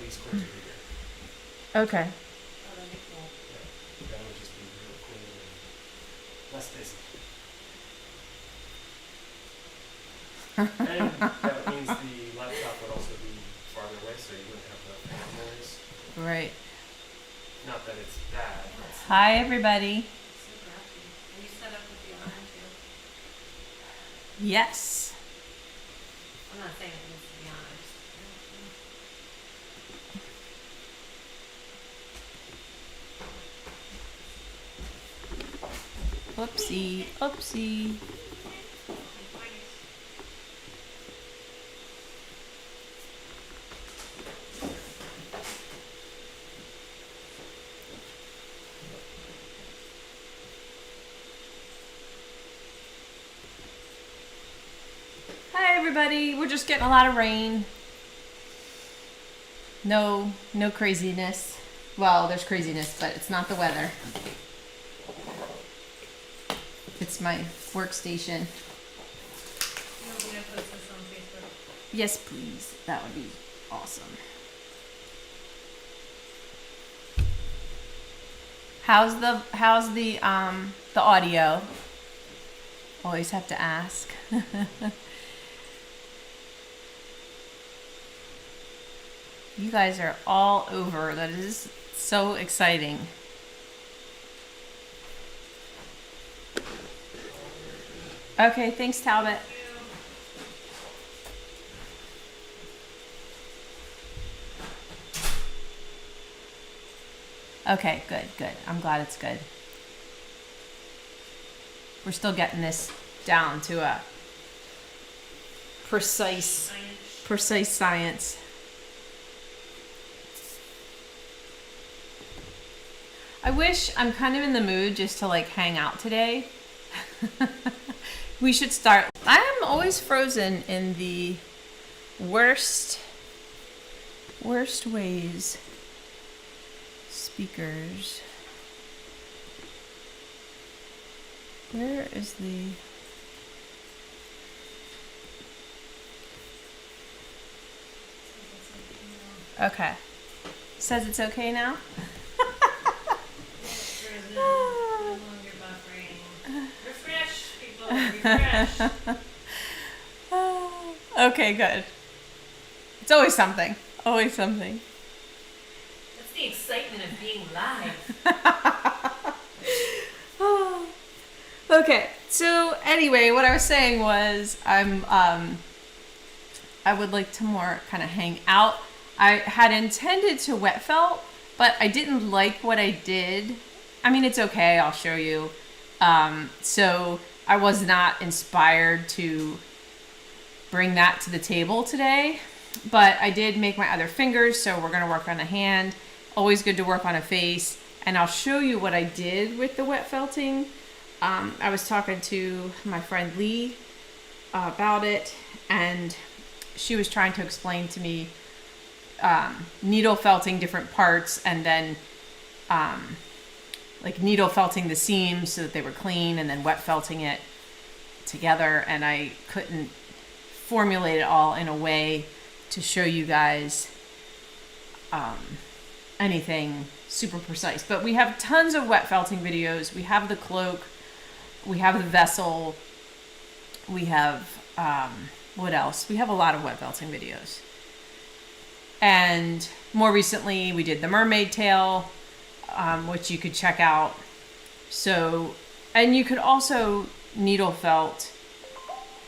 these cords over here. Okay. Oh, that'd be cool. Yeah, that would just be real clean and less busy. And that means the laptop would also be farther away, so you wouldn't have the fan noise. Right. Not that it's bad. But Hi, everybody. Super happy. Are you set up with the alarm too? Yes. I'm not saying it needs to be on. I just, Oopsie. Oopsie. Hi, everybody. We're just getting a lot of rain. No craziness. Well, there's craziness, but it's not the weather. It's my workstation. you want me to post this on Facebook? Yes, please. That would be awesome. How's the audio? Always have to ask. You guys are all over. That is so exciting. Okay, thanks, Talbot. Okay, good. I'm glad it's good. We're still getting this down to a precise science. I wish I'm kind of in the mood just to like hang out today. We should start. I am always frozen in the worst ways. Speakers. Where is the... Okay. Says it's okay now? No longer buffering. Refresh, people. Refresh. Okay, good. It's always something. Always something. That's the excitement of being live. Okay, so anyway, what I was saying was I would like to more kind of hang out. I had intended to wet felt, but I didn't like what I did. I mean, it's okay, I'll show you. So I was not inspired to bring that to the table today, but I did make my other fingers, so we're gonna work on a hand. Always good to work on a face, and I'll show you what I did with the wet felting. I was talking to my friend Lee about it, and she was trying to explain to me needle felting different parts, and then like needle felting the seams so that they were clean, and then wet felting it together, and I couldn't formulate it all in a way to show you guys anything super precise. But we have tons of wet felting videos. We have the cloak, we have the vessel, we have what else? We have a lot of wet felting videos. And more recently we did the mermaid tail, which you could check out. So, and you could also needle felt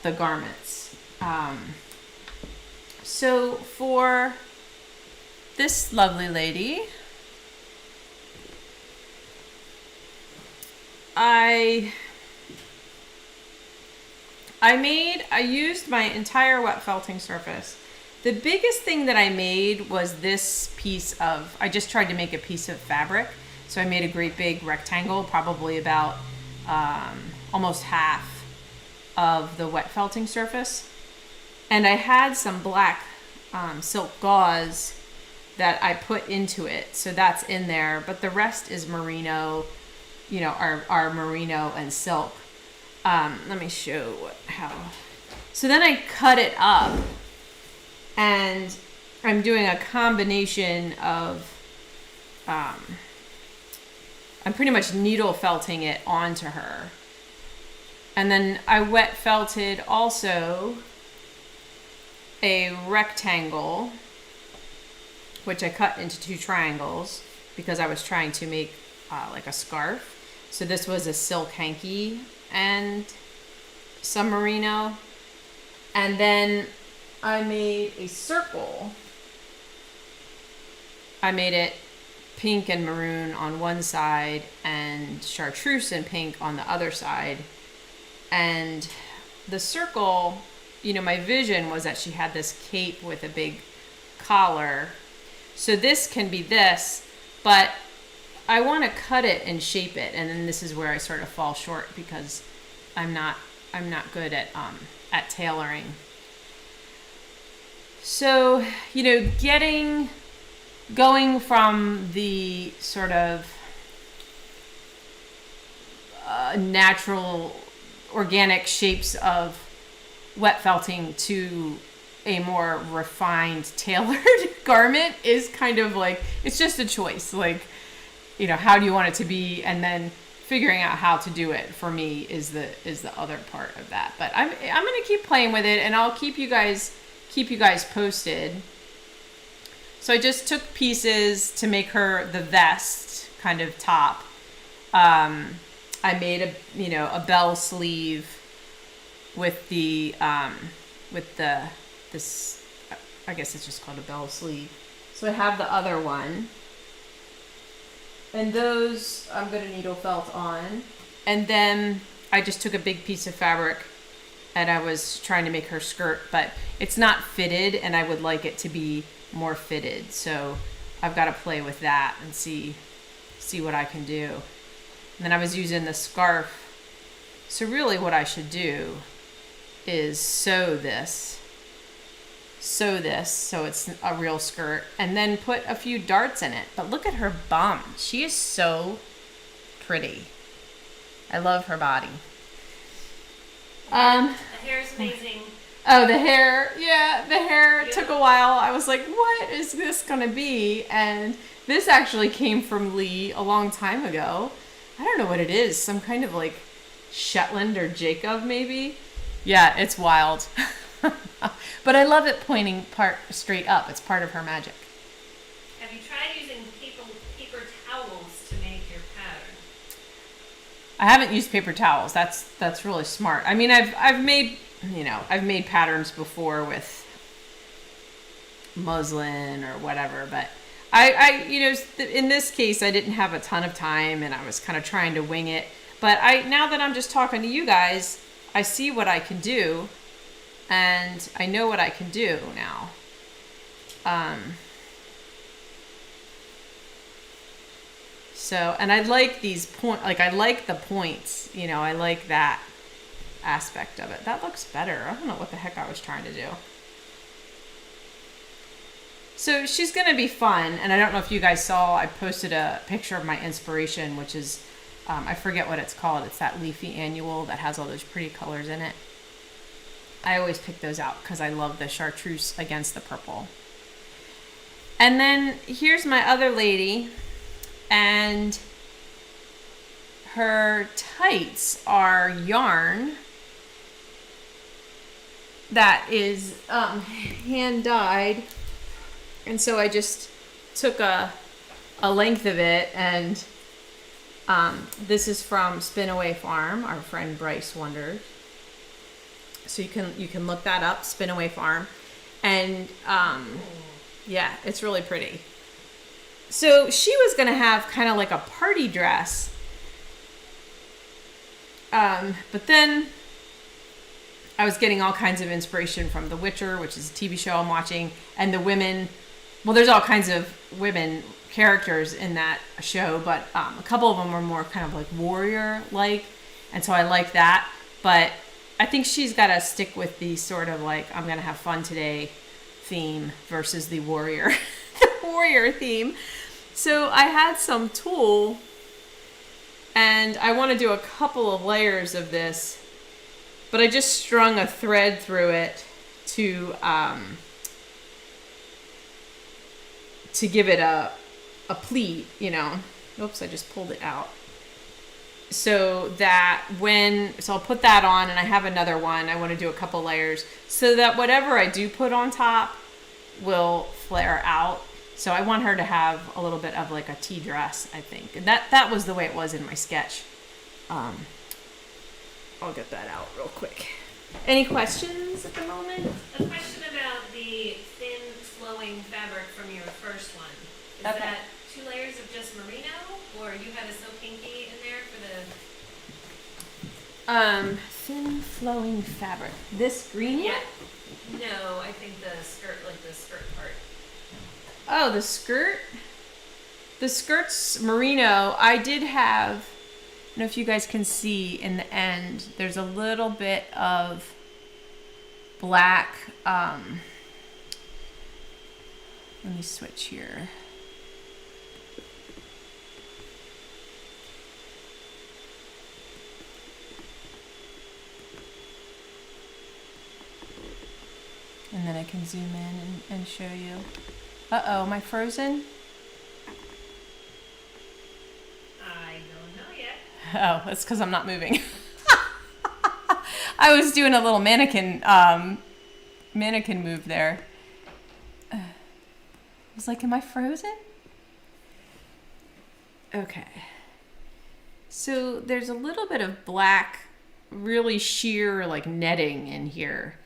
the garments. So for this lovely lady, I used my entire wet felting surface. The biggest thing that I made was this piece of, I just tried to make a piece of fabric. So I made a great big rectangle, probably about almost half of the wet felting surface. And I had some black silk gauze that I put into it. So that's in there, but the rest is merino, you know, our merino and silk. Let me show how. So then I cut it up, and I'm doing a combination of, I'm pretty much needle felting it onto her. And then I wet felted also a rectangle, which I cut into 2 triangles because I was trying to make like a scarf. So this was a silk hanky and some merino. And then I made a circle. I made it pink and maroon on one side and chartreuse and pink on the other side. And the circle, you know, my vision was that she had this cape with a big collar. So this can be this, but I want to cut it and shape it. And then this is where I sort of fall short because I'm not good at tailoring. So, you know, going from the sort of natural organic shapes of wet felting to a more refined tailored garment is kind of like, it's just a choice. Like, you know, how do you want it to be? And then figuring out how to do it for me is the other part of that. But I'm going to keep playing with it, and I'll keep you guys posted. So I just took pieces to make her the vest kind of top. I made a bell sleeve with this, I guess it's just called a bell sleeve. So I have the other one. And those I'm going to needle felt on. And then I just took a big piece of fabric and I was trying to make her skirt, but it's not fitted and I would like it to be more fitted. So I've got to play with that and see what I can do. And then I was using the scarf. So really what I should do is sew this so it's a real skirt, and then put a few darts in it. But look at her bum. She is so pretty. I love her body. The hair is amazing. Oh, the hair. Yeah, the hair took a while. I was like, what is this going to be? And this actually came from Lee a long time ago. I don't know what it is. Some kind of like Shetland or Jacob maybe. Yeah, it's wild. But I love it pointing straight up. It's part of her magic. Have you tried using paper towels to make your pattern? I haven't used paper towels. That's really smart. I mean, I've made patterns before with muslin or whatever, but I in this case I didn't have a ton of time and I was kind of trying to wing it. But now that I'm just talking to you guys, I see what I can do. And I know what I can do now. So, and I like these I like the points, you know, I like that aspect of it. That looks better. I don't know what the heck I was trying to do. So she's going to be fun. And I don't know if you guys saw, I posted a picture of my inspiration, which is, I forget what it's called. It's that leafy annual that has all those pretty colors in it. I always pick those out because I love the chartreuse against the purple. And then here's my other lady, and her tights are yarn that is hand dyed. And so I just took a length of it, and this is from Spin Away Farm. Our friend Bryce wondered. So you can look that up, Spin Away Farm. And yeah, it's really pretty. So she was going to have kind of like a party dress. But then I was getting all kinds of inspiration from The Witcher, which is a TV show I'm watching. And the women, well, there's all kinds of women characters in that show, but a couple of them were more kind of like warrior-like. And so I like that. But I think she's got to stick with the sort of like, I'm going to have fun today theme versus the warrior theme. So I had some tulle, and I want to do a couple of layers of this, but I just strung a thread through it to to give it a pleat, you know. Oops, I just pulled it out. So that so I'll put that on, and I have another one. I want to do a couple layers so that whatever I do put on top will flare out. So I want her to have a little bit of like a tea dress, I think. And that was the way it was in my sketch. I'll get that out real quick. Any questions at the moment? A question about the thin flowing fabric from your first one. Is Okay. that 2 layers of just merino, or you had a So Kinky in there for the? Thin flowing fabric. This green Yeah. one? No, I think the skirt, like the skirt part. Oh, the skirt? The skirt's merino. I did have, I don't know if you guys can see in the end, there's a little bit of black, let me switch here. And then I can zoom in and show you. Uh-oh, am I frozen? I don't know yet. Oh, that's because I'm not moving. I was doing a little mannequin move there. I was like, am I frozen? Okay. So there's a little bit of black, really sheer like netting in here.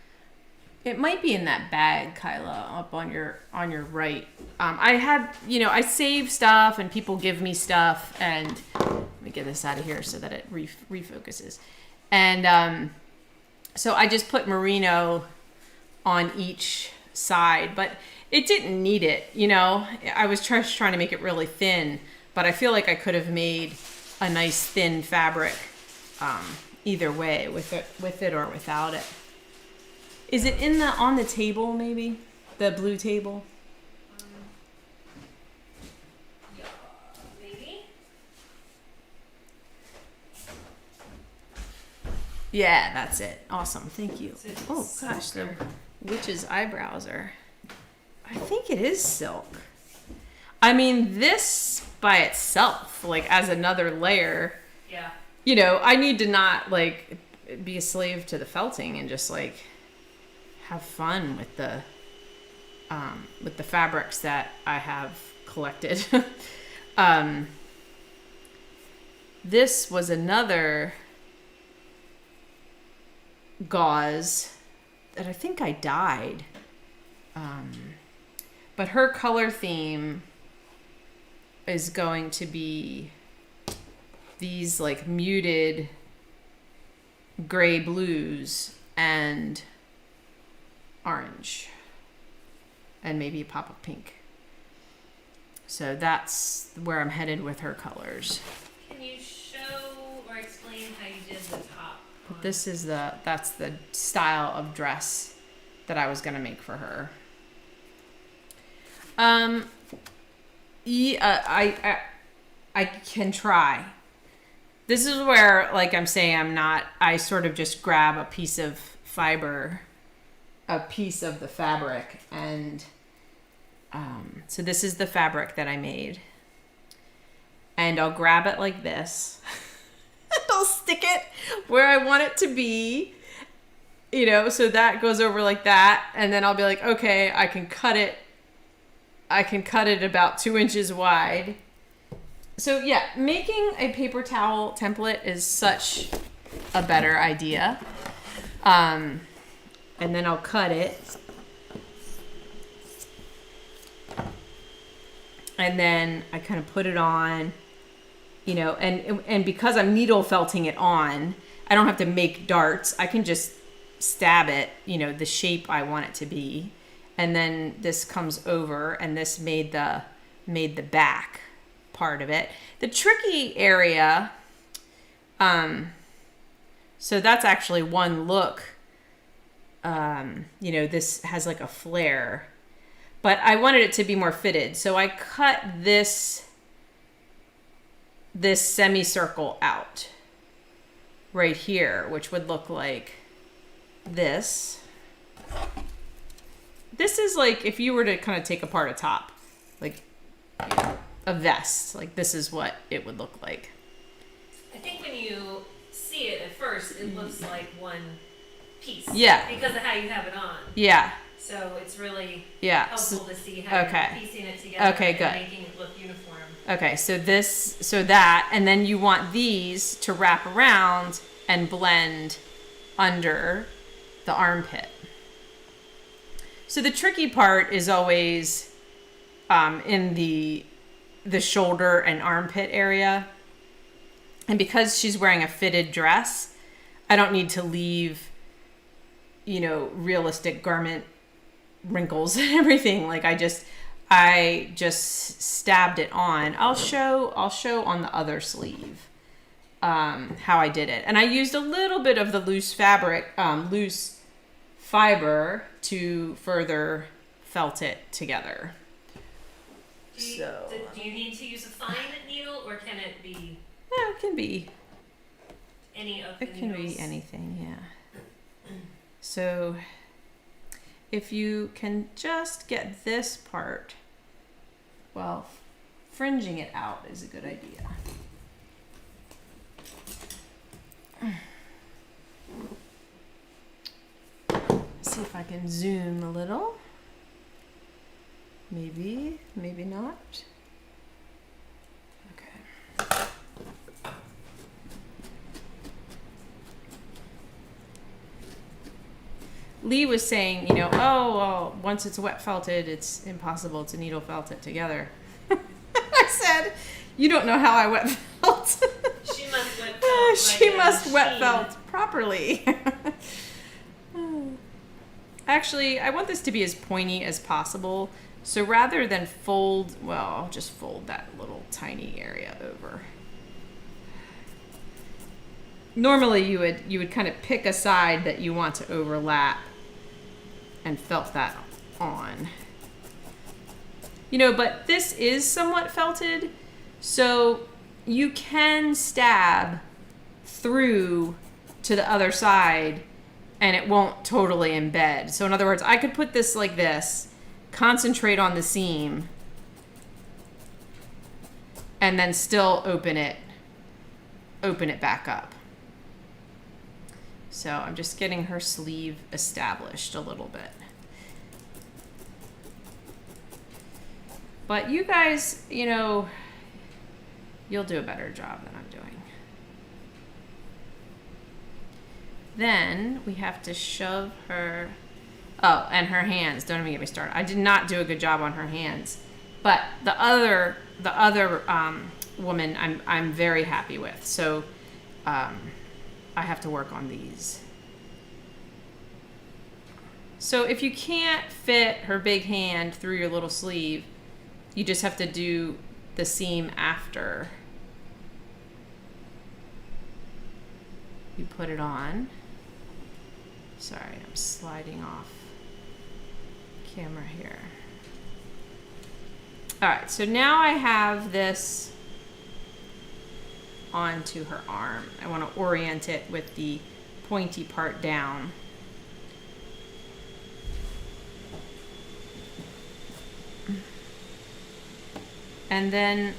It might be in that bag, Kyla, up on your right. I had, I save stuff and people give me stuff, and let me get this out of here so that it refocuses. And so I just put merino on each side, but it didn't need it, I was just trying to make it really thin, but I feel like I could have made a nice thin fabric either way, with it or without it. Is it on the table, maybe? The blue table? Yeah, maybe. Yeah, that's it. Awesome. Thank you. Is it Oh, gosh. The witch's eyebrows are... I think it is silk. I mean, this by itself, like as another layer, Yeah. I need to not like be a slave to the felting and just like have fun with the fabrics that I have collected. This was another gauze that I think I dyed. But her color theme is going to be these like muted gray blues and orange and maybe a pop of pink. So that's where I'm headed with her colors. Can you show or explain how you did the top? This is that's the style of dress that I was gonna make for her. Yeah, I can try. This is where, like I'm saying, I sort of just grab a piece of fiber, a piece of the fabric, and so this is the fabric that I made. And I'll grab it like this. And I'll stick it where I want it to be, so that goes over like that. And then I'll be like, okay, I can cut it about 2 inches wide. So yeah, making a paper towel template is such a better idea. And then I'll cut it. And then I kind of put it on, and because I'm needle felting it on, I don't have to make darts. I can just stab it, the shape I want it to be. And then this comes over, and this made the back part of it. The tricky area, so that's actually one look. This has like a flare, but I wanted it to be more fitted. So I cut this semicircle out right here, which would look like this. This is like if you were to kind of take apart a top, like, you know, a vest. Like, this is what it would look like. I think when you see it at first, it looks like one piece. Yeah. Because of how you have it on. Yeah. So it's really Yeah. helpful So, to see how okay. you're piecing it together Okay, and good. making it look uniform. okay, so that, and then you want these to wrap around and blend under the armpit. So the tricky part is always in the shoulder and armpit area. And because she's wearing a fitted dress, I don't need to leave, you know, realistic garment wrinkles and everything. Like I just stabbed it on. I'll show on the other sleeve how I did it. And I used a little bit of the loose fiber to further felt it together. Do you need to use a fine needle, or can it be Yeah, it can be. any of the It can needles? be anything, yeah. So if you can just get this part, well, fringing it out is a good idea. See if I can zoom a little. Maybe, maybe not. Okay. Lee was saying, you know, oh, well, once it's wet felted, it's impossible to needle felt it together. I said, you don't know how I wet felt. She must wet felt. She like a must wet machine. felt properly. Actually, I want this to be as pointy as possible. So rather than fold, well, I'll just fold that little tiny area over. Normally you would kind of pick a side that you want to overlap and felt that on. You know, but this is somewhat felted, so you can stab through to the other side and it won't totally embed. So in other words, I could put this like this, concentrate on the seam, and then still open it back up. So I'm just getting her sleeve established a little bit. But you guys, you know, you'll do a better job than I'm doing. Then we have to shove her, oh, and her hands. Don't even get me started. I did not do a good job on her hands. But the other woman I'm very happy with. So I have to work on these. So if you can't fit her big hand through your little sleeve, you just have to do the seam after you put it on. Sorry, I'm sliding off camera here. All right, so now I have this onto her arm. I want to orient it with the pointy part down. And then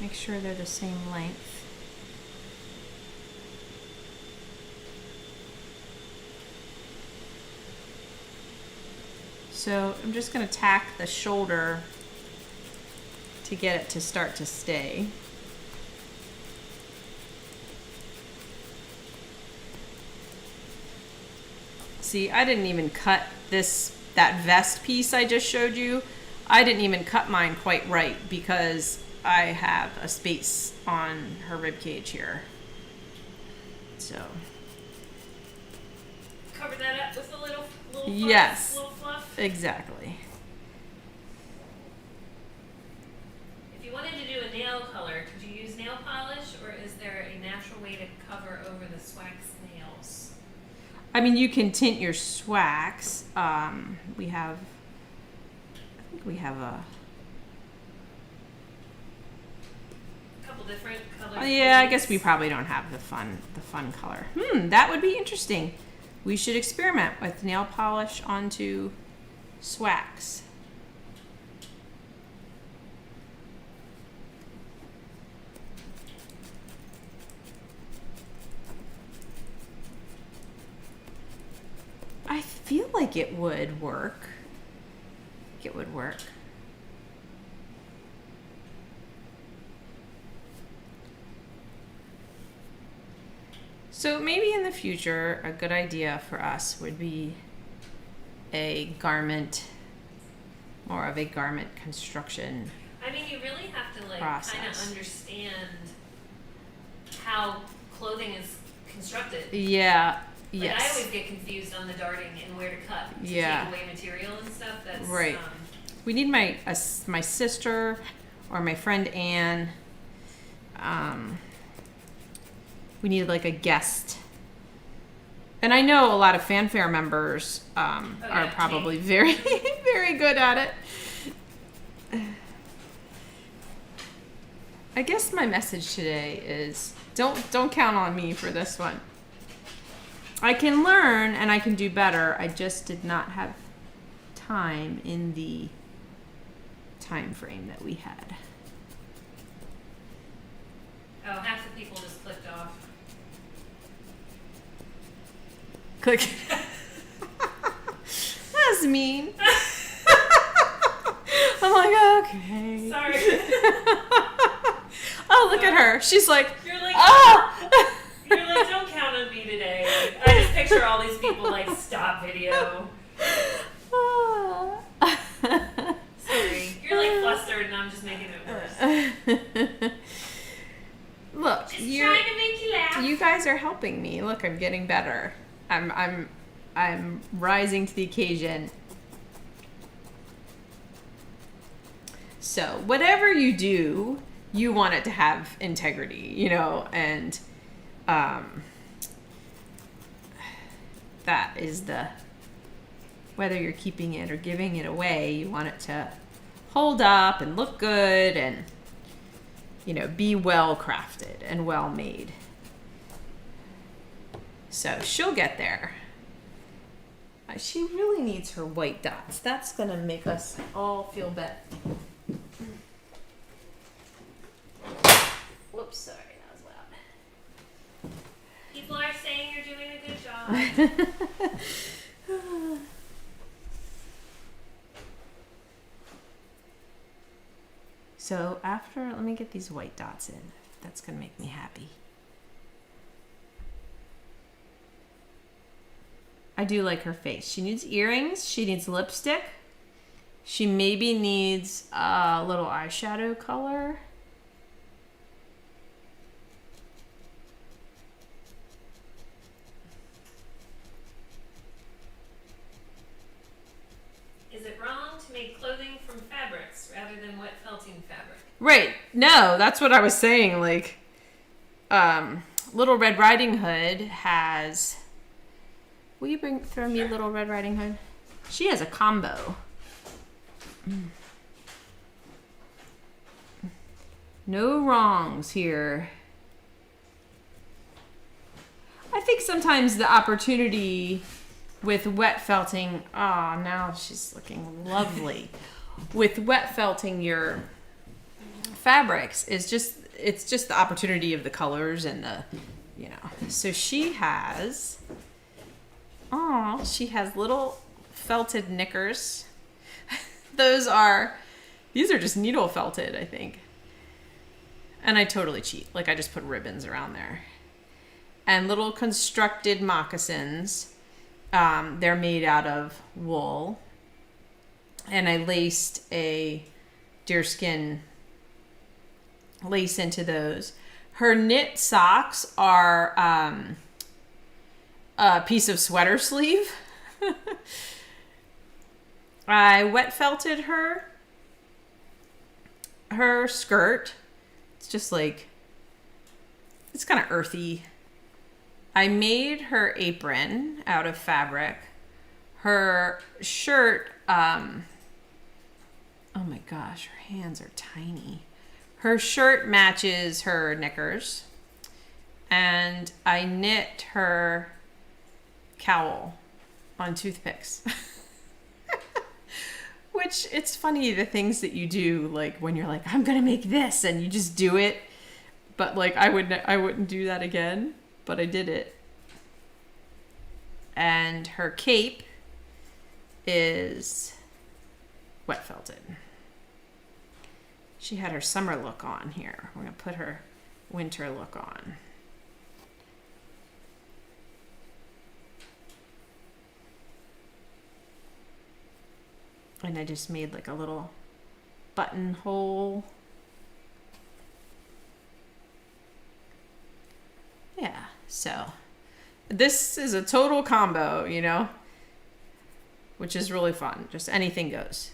make sure they're the same length. So I'm just going to tack the shoulder to get it to start to stay. See, I didn't even cut that vest piece I just showed you. I didn't even cut mine quite right because I have a space on her rib cage here. So Cover that up with a little yes, little fluff. exactly. If you wanted to do a nail color, could you use nail polish, or is there a natural way to cover over the swax nails? I mean, you can tint your swax. We have a couple different colors. yeah, I guess we probably don't have the fun color. That would be interesting. We should experiment with nail polish onto swax. I feel like it would work. It would work. So maybe in the future, a good idea for us would be a garment, more of a garment construction. I mean, you really have to like kind of Process. understand how clothing is constructed. Yeah. Like Yes. I always get confused on the darting and where to cut to Yeah. take away material and stuff. That's Right. We need my sister or my friend Anne. We need like a guest. And I know a lot of fanfare members are yeah, probably very, very good at it. I guess my message today is don't count on me for this one. I can learn and I can do better. I just did not have time in the time frame that we had. Oh, half the people just clicked off. Click. That's mean. I'm like, okay. Sorry. Oh, look at her. She's like, You're like, oh. you're like, don't count on me today. Like, I just picture all these people like, stop video. Sorry. You're like flustered and I'm just making it worse. Look, Just trying to make you laugh. you guys are helping me. Look, I'm getting better. I'm rising to the occasion. So whatever you do, you want it to have integrity, you know, and that is whether you're keeping it or giving it away, you want it to hold up and look good and, you know, be well crafted and well made. So she'll get there. She really needs her white dots. That's going to make us all feel better. Whoops, sorry, that was loud. People are saying you're doing a good job. So after, let me get these white dots in. That's going to make me happy. I do like her face. She needs earrings. She needs lipstick. She maybe needs a little eyeshadow color. Is it wrong to make clothing from fabrics rather than wet felting fabric? Right. No, that's what I was saying. Like, Little Red Riding Hood has... Will you throw me Little Red Riding Hood? She has a combo. No wrongs here. I think sometimes the opportunity with wet felting, now she's looking lovely. With wet felting your fabrics it's just the opportunity of the colors and the, you know. So she has little felted knickers. These are just needle felted, I think. And I totally cheat. Like, I just put ribbons around there. And little constructed moccasins. They're made out of wool. And I laced a deerskin lace into those. Her knit socks are a piece of sweater sleeve. I wet felted her skirt. It's just like, it's kind of earthy. I made her apron out of fabric. Her shirt, oh my gosh, her hands are tiny. Her shirt matches her knickers. And I knit her cowl on toothpicks. which it's funny the things that you do, like when you're like, I'm gonna make this, and you just do it. But like I wouldn't do that again, but I did it. And her cape is wet felted. She had her summer look on here. We're gonna put her winter look on. And I just made like a little buttonhole. Yeah, so this is a total combo, you know, which is really fun. Just anything goes.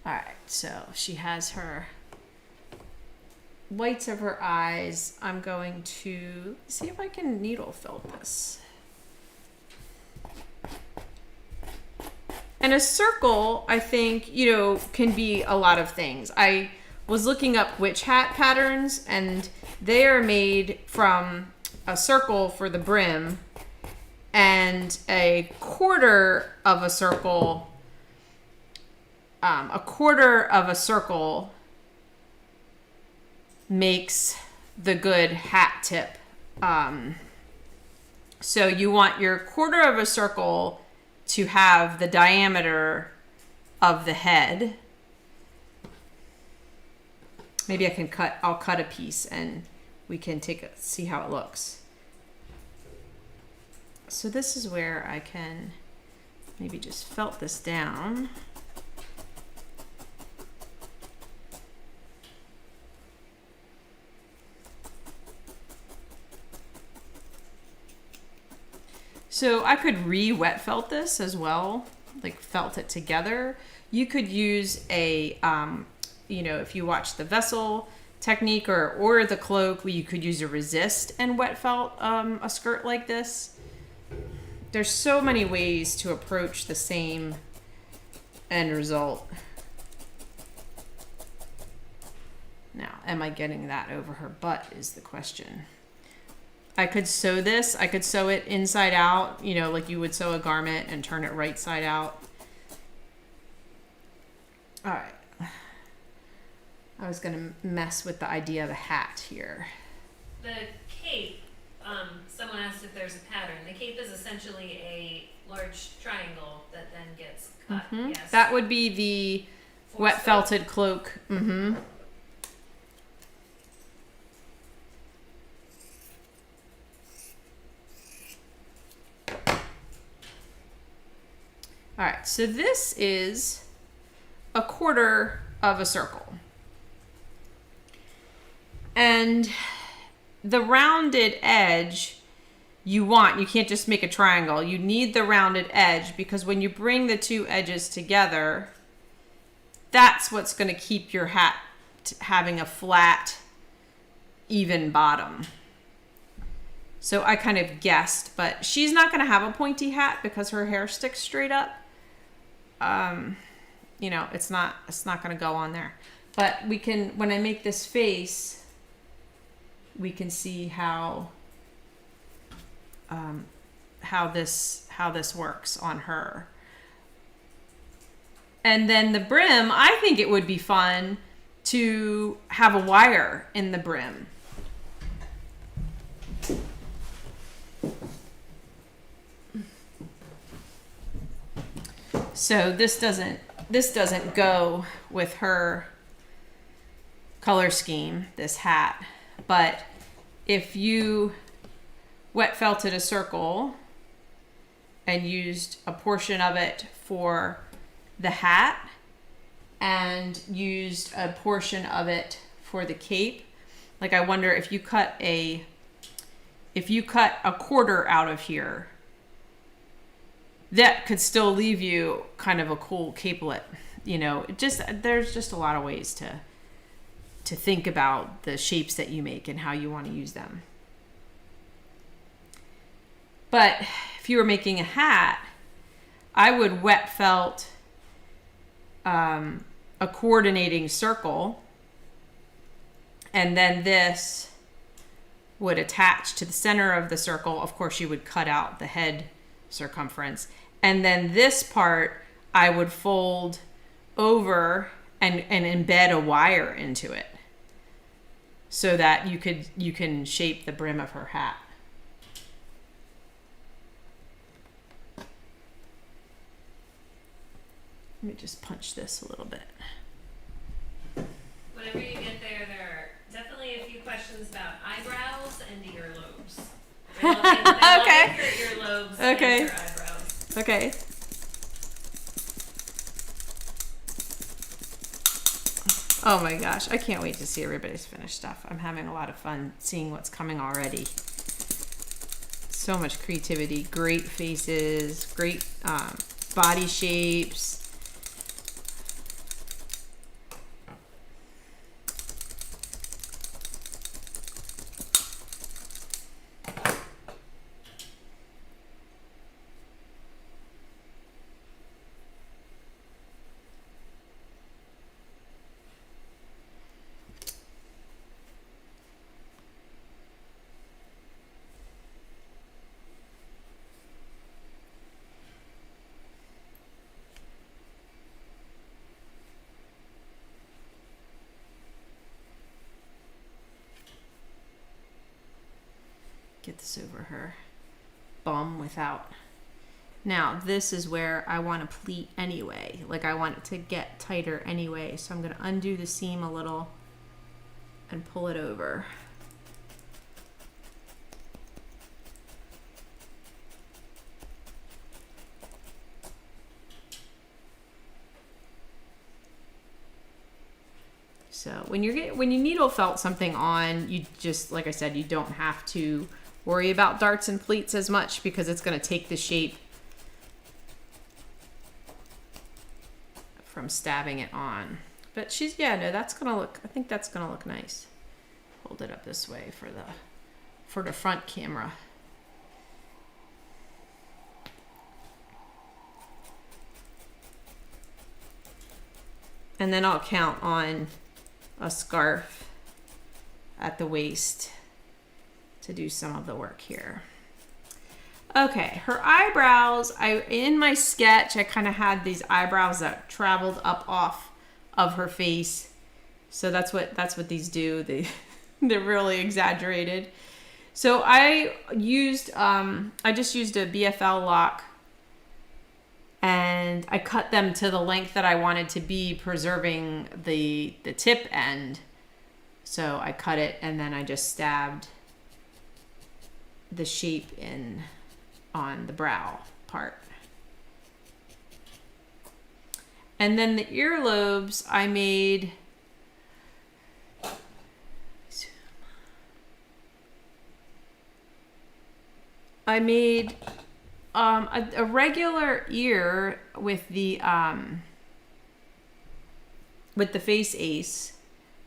All right, so she has her whites of her eyes. I'm going to see if I can needle felt this. And a circle, I think, you know, can be a lot of things. I was looking up witch hat patterns, and they are made from a circle for the brim and a quarter of a circle. A quarter of a circle makes the good hat tip. So you want your quarter of a circle to have the diameter of the head. Maybe I'll cut a piece and we can see how it looks. So this is where I can maybe just felt this down. So I could re-wet felt this as well, like felt it together. You could use a, you know, if you watch the vessel technique or the cloak, you could use a resist and wet felt a skirt like this. There's so many ways to approach the same end result. Now, am I getting that over her butt is the question. I could sew this. I could sew it inside out, you know, like you would sew a garment and turn it right side out. All right. I was going to mess with the idea of a hat here. The cape, someone asked if there's a pattern. The cape is essentially a large triangle that then gets cut. Mm-hmm. Yes. That would be the wet felted cloak. Mm-hmm. All right, so this is a quarter of a circle. And the rounded edge you can't just make a triangle. You need the rounded edge because when you bring the two edges together, that's what's going to keep your hat having a flat, even bottom. So I kind of guessed, but she's not going to have a pointy hat because her hair sticks straight up. You know, it's not going to go on there. But we can, when I make this face, we can see how this works on her. And then the brim, I think it would be fun to have a wire in the brim. So this doesn't go with her color scheme, this hat. But if you wet felted a circle and used a portion of it for the hat and used a portion of it for the cape, like I wonder if you cut a quarter out of here, that could still leave you kind of a cool capelet. You know, there's just a lot of ways to think about the shapes that you make and how you want to use them. But if you were making a hat, I would wet felt a coordinating circle, and then this would attach to the center of the circle. Of course, you would cut out the head circumference. And then this part, I would fold over and embed a wire into it so that you can shape the brim of her hat. Let me just punch this a little bit. Whenever you get there, there are definitely a few questions about eyebrows and earlobes. They love Okay. your earlobes Okay. and your eyebrows. Okay. Oh my gosh, I can't wait to see everybody's finished stuff. I'm having a lot of fun seeing what's coming already. So much creativity, great faces, great body shapes. Get this over her bum without. Now this is where I want to pleat anyway. Like I want it to get tighter anyway. So I'm going to undo the seam a little and pull it over. So when you needle felt something on, you just, like I said, you don't have to worry about darts and pleats as much because it's going to take the shape from stabbing it on. But she's, yeah, no, that's going to look, I think that's going to look nice. Hold it up this way for the front camera. And then I'll count on a scarf at the waist to do some of the work here. Okay, her eyebrows, in my sketch, I kind of had these eyebrows that traveled up off of her face. So that's what these do. They're really exaggerated. So I just used a BFL lock and I cut them to the length that I wanted to be, preserving the tip end. So I cut it and then I just stabbed the shape in on the brow part. And then the earlobes I made a regular ear with the face ace,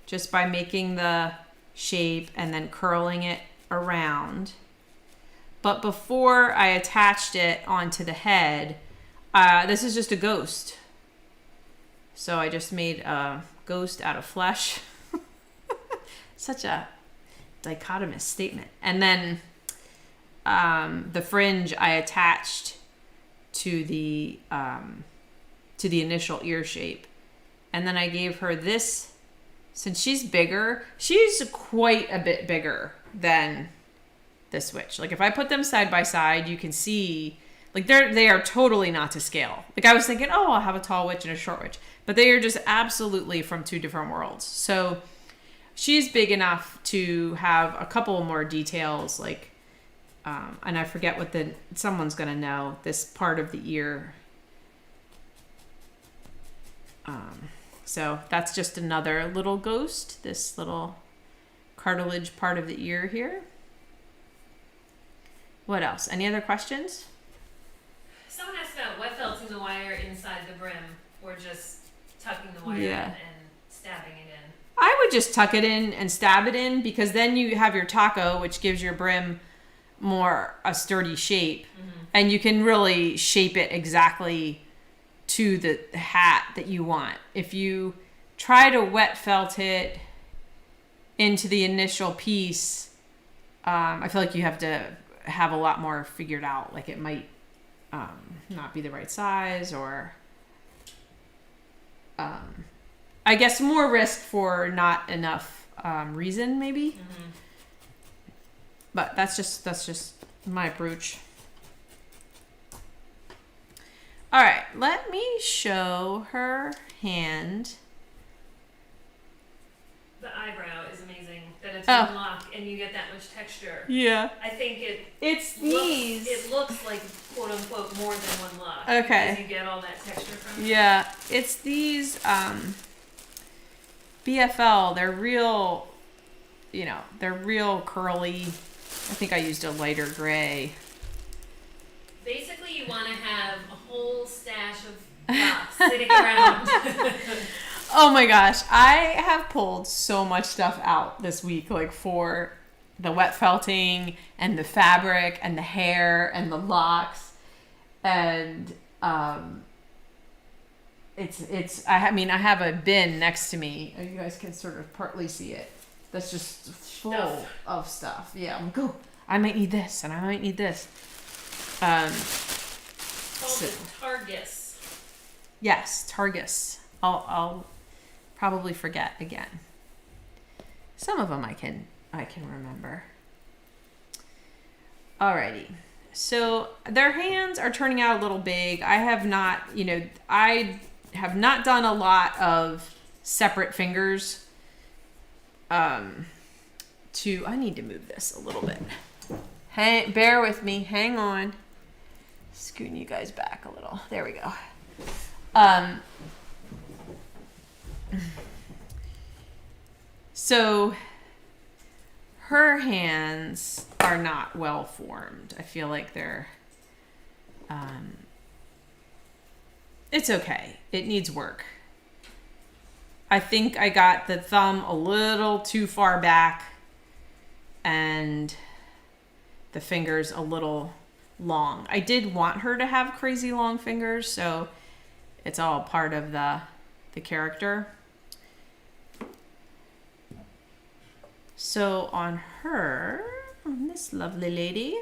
just by making the shape and then curling it around. But before I attached it onto the head, this is just a ghost. So I just made a ghost out of flesh. Such a dichotomous statement. And then the fringe I attached to the initial ear shape. And then I gave her this, since she's bigger, she's quite a bit bigger than the switch. Like if I put them side by side, you can see like they are totally not to scale. Like I was thinking, oh, I'll have a tall witch and a short witch, but they are just absolutely from two different worlds. So she's big enough to have a couple more details, like and I forget what someone's gonna know this part of the ear. So that's just another little ghost, this little cartilage part of the ear here. What else? Any other questions? Someone asked about wet felting the wire inside the brim or just tucking the wire in and stabbing it in. I would just tuck it in and stab it in, because then you have your taco, which gives your brim more a sturdy shape. Mm-hmm. And you can really shape it exactly to the hat that you want. If you try to wet felt it into the initial piece, I feel like you have to have a lot more figured out. Like it might not be the right size, or I guess more risk for not enough reason, maybe. Mm-hmm. But that's just my approach. All right, let me show her hand. The eyebrow is amazing. That it's Oh. one lock and you get that much texture. Yeah. I think It's these. it looks like quote unquote more than one lock. Okay. Because you get all that texture from it. Yeah, it's these BFL. They're real, they're real curly. I think I used a lighter gray. Basically, you want to have a whole stash of locks sitting around. Oh my gosh, I have pulled so much stuff out this week, like for the wet felting and the fabric and the hair and the locks, and I mean I have a bin next to me. You guys can sort of partly see it. That's just full of stuff. Yeah, I'm go. I might need this, and I might need this. It's called the Targus. Yes, Targus. I'll probably forget again. Some of them I can remember. Alrighty. So their hands are turning out a little big. I have not done a lot of separate fingers. I need to move this a little bit. Bear with me. Hang on. Scooting you guys back a little. There we go. So her hands are not well formed. I feel like they're it's okay. It needs work. I think I got the thumb a little too far back and the fingers a little long. I did want her to have crazy long fingers, so it's all part of the character. So on this lovely lady,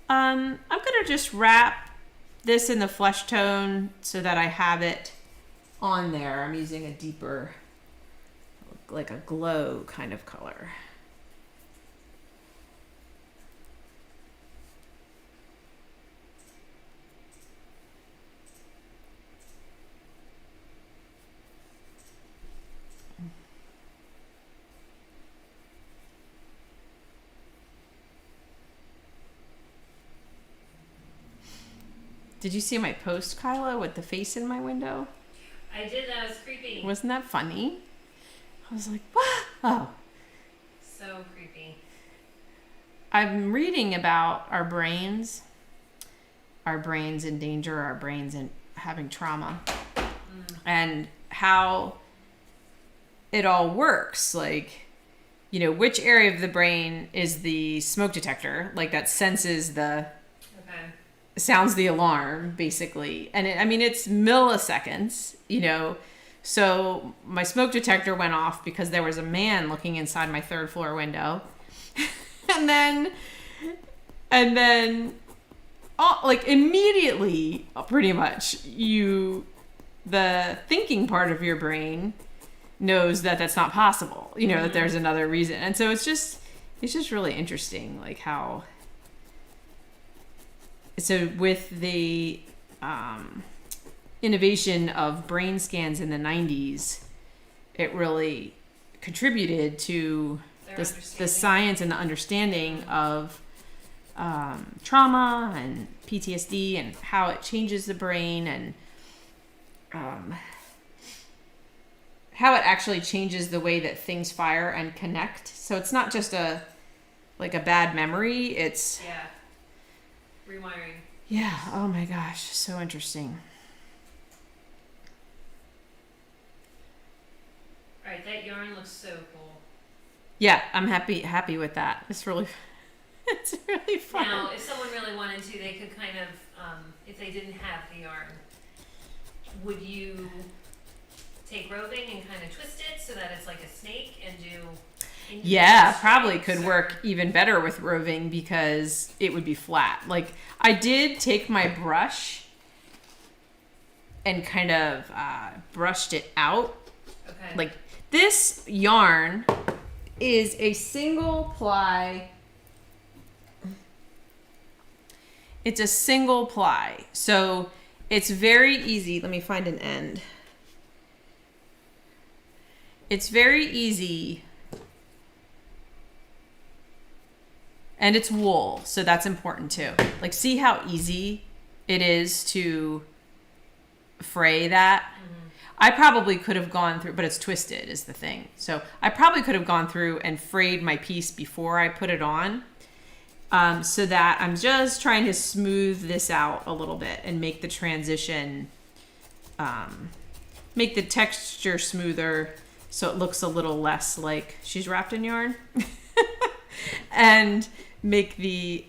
I'm gonna just wrap this in the flesh tone so that I have it on there. I'm using a deeper, like a glow kind of color. Did you see my post, Kyla, with the face in my window? I did. That was creepy. Wasn't that funny? I was like, what? Oh. So creepy. I'm reading about our brains in danger, our brains in having trauma, and how it all works. Like, which area of the brain is the smoke detector, like that senses sounds the alarm, basically. And it's milliseconds, So my smoke detector went off because there was a man looking inside my third floor window. and then immediately, pretty much, the thinking part of your brain knows that that's not possible, that there's another reason. And so it's just really interesting, like how... So with the innovation of brain scans in the 90s, it really contributed to the science and the understanding of trauma and PTSD and how it changes the brain, and how it actually changes the way that things fire and connect. So it's not just a bad memory. It's rewiring. Yeah. Oh my gosh. So interesting. All right, that yarn looks so cool. Yeah, I'm happy with that. It's really fun. Now, if someone really wanted to, they could kind of, if they didn't have the yarn, would you take roving and kind of twist it so that it's like a snake and do into Yeah, those probably shapes, could or- work even better with roving because it would be flat. Like I did take my brush and kind of brushed it out. Okay. Like this yarn is a single ply. It's a single ply. So it's very easy. Let me find an end. It's very easy. And it's wool, so that's important too. Like, see how easy it is to fray that? I probably could have gone through, but it's twisted is the thing. So I probably could have gone through and frayed my piece before I put it on. So that I'm just trying to smooth this out a little bit and make the transition, make the texture smoother so it looks a little less like she's wrapped in yarn. And make the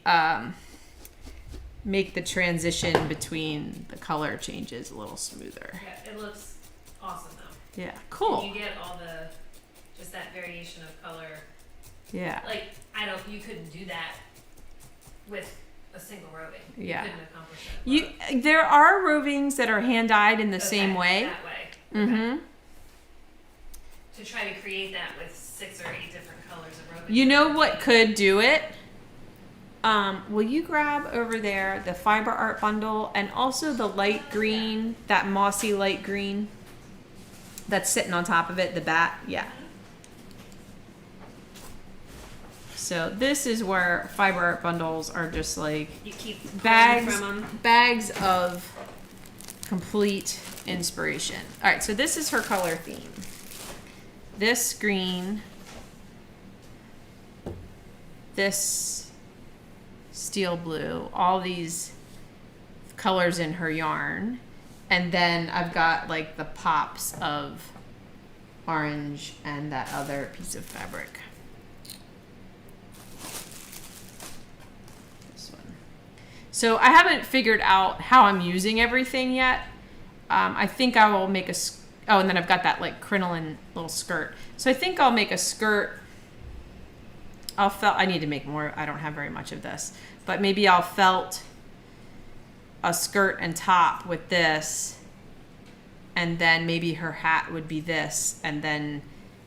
transition between the color changes a little smoother. Yeah, it looks awesome though. Yeah, cool. And you get all the, just that variation of color. Yeah. Like, you couldn't do that with a single roving. Yeah. You couldn't accomplish that. There are rovings that are hand dyed in the same way. That way. Mm-hmm. To try to create that with 6 or 8 different colors of roving. You know what could do it? Will you grab over there the fiber art bundle and also the light green, that mossy light green that's sitting on top of it, the bat? Yeah. So this is where fiber art bundles are just like You keep pulling bags, from them. bags of complete inspiration. All right, so this is her color theme. This green, this steel blue, all these colors in her yarn. And then I've got like the pops of orange and that other piece of fabric. This one. So I haven't figured out how I'm using everything yet. I think I will make oh, and then I've got that like crinoline little skirt. So I think I'll make a skirt. I need to make more. I don't have very much of this, but maybe I'll felt a skirt and top with this, and then maybe her hat would be this, and then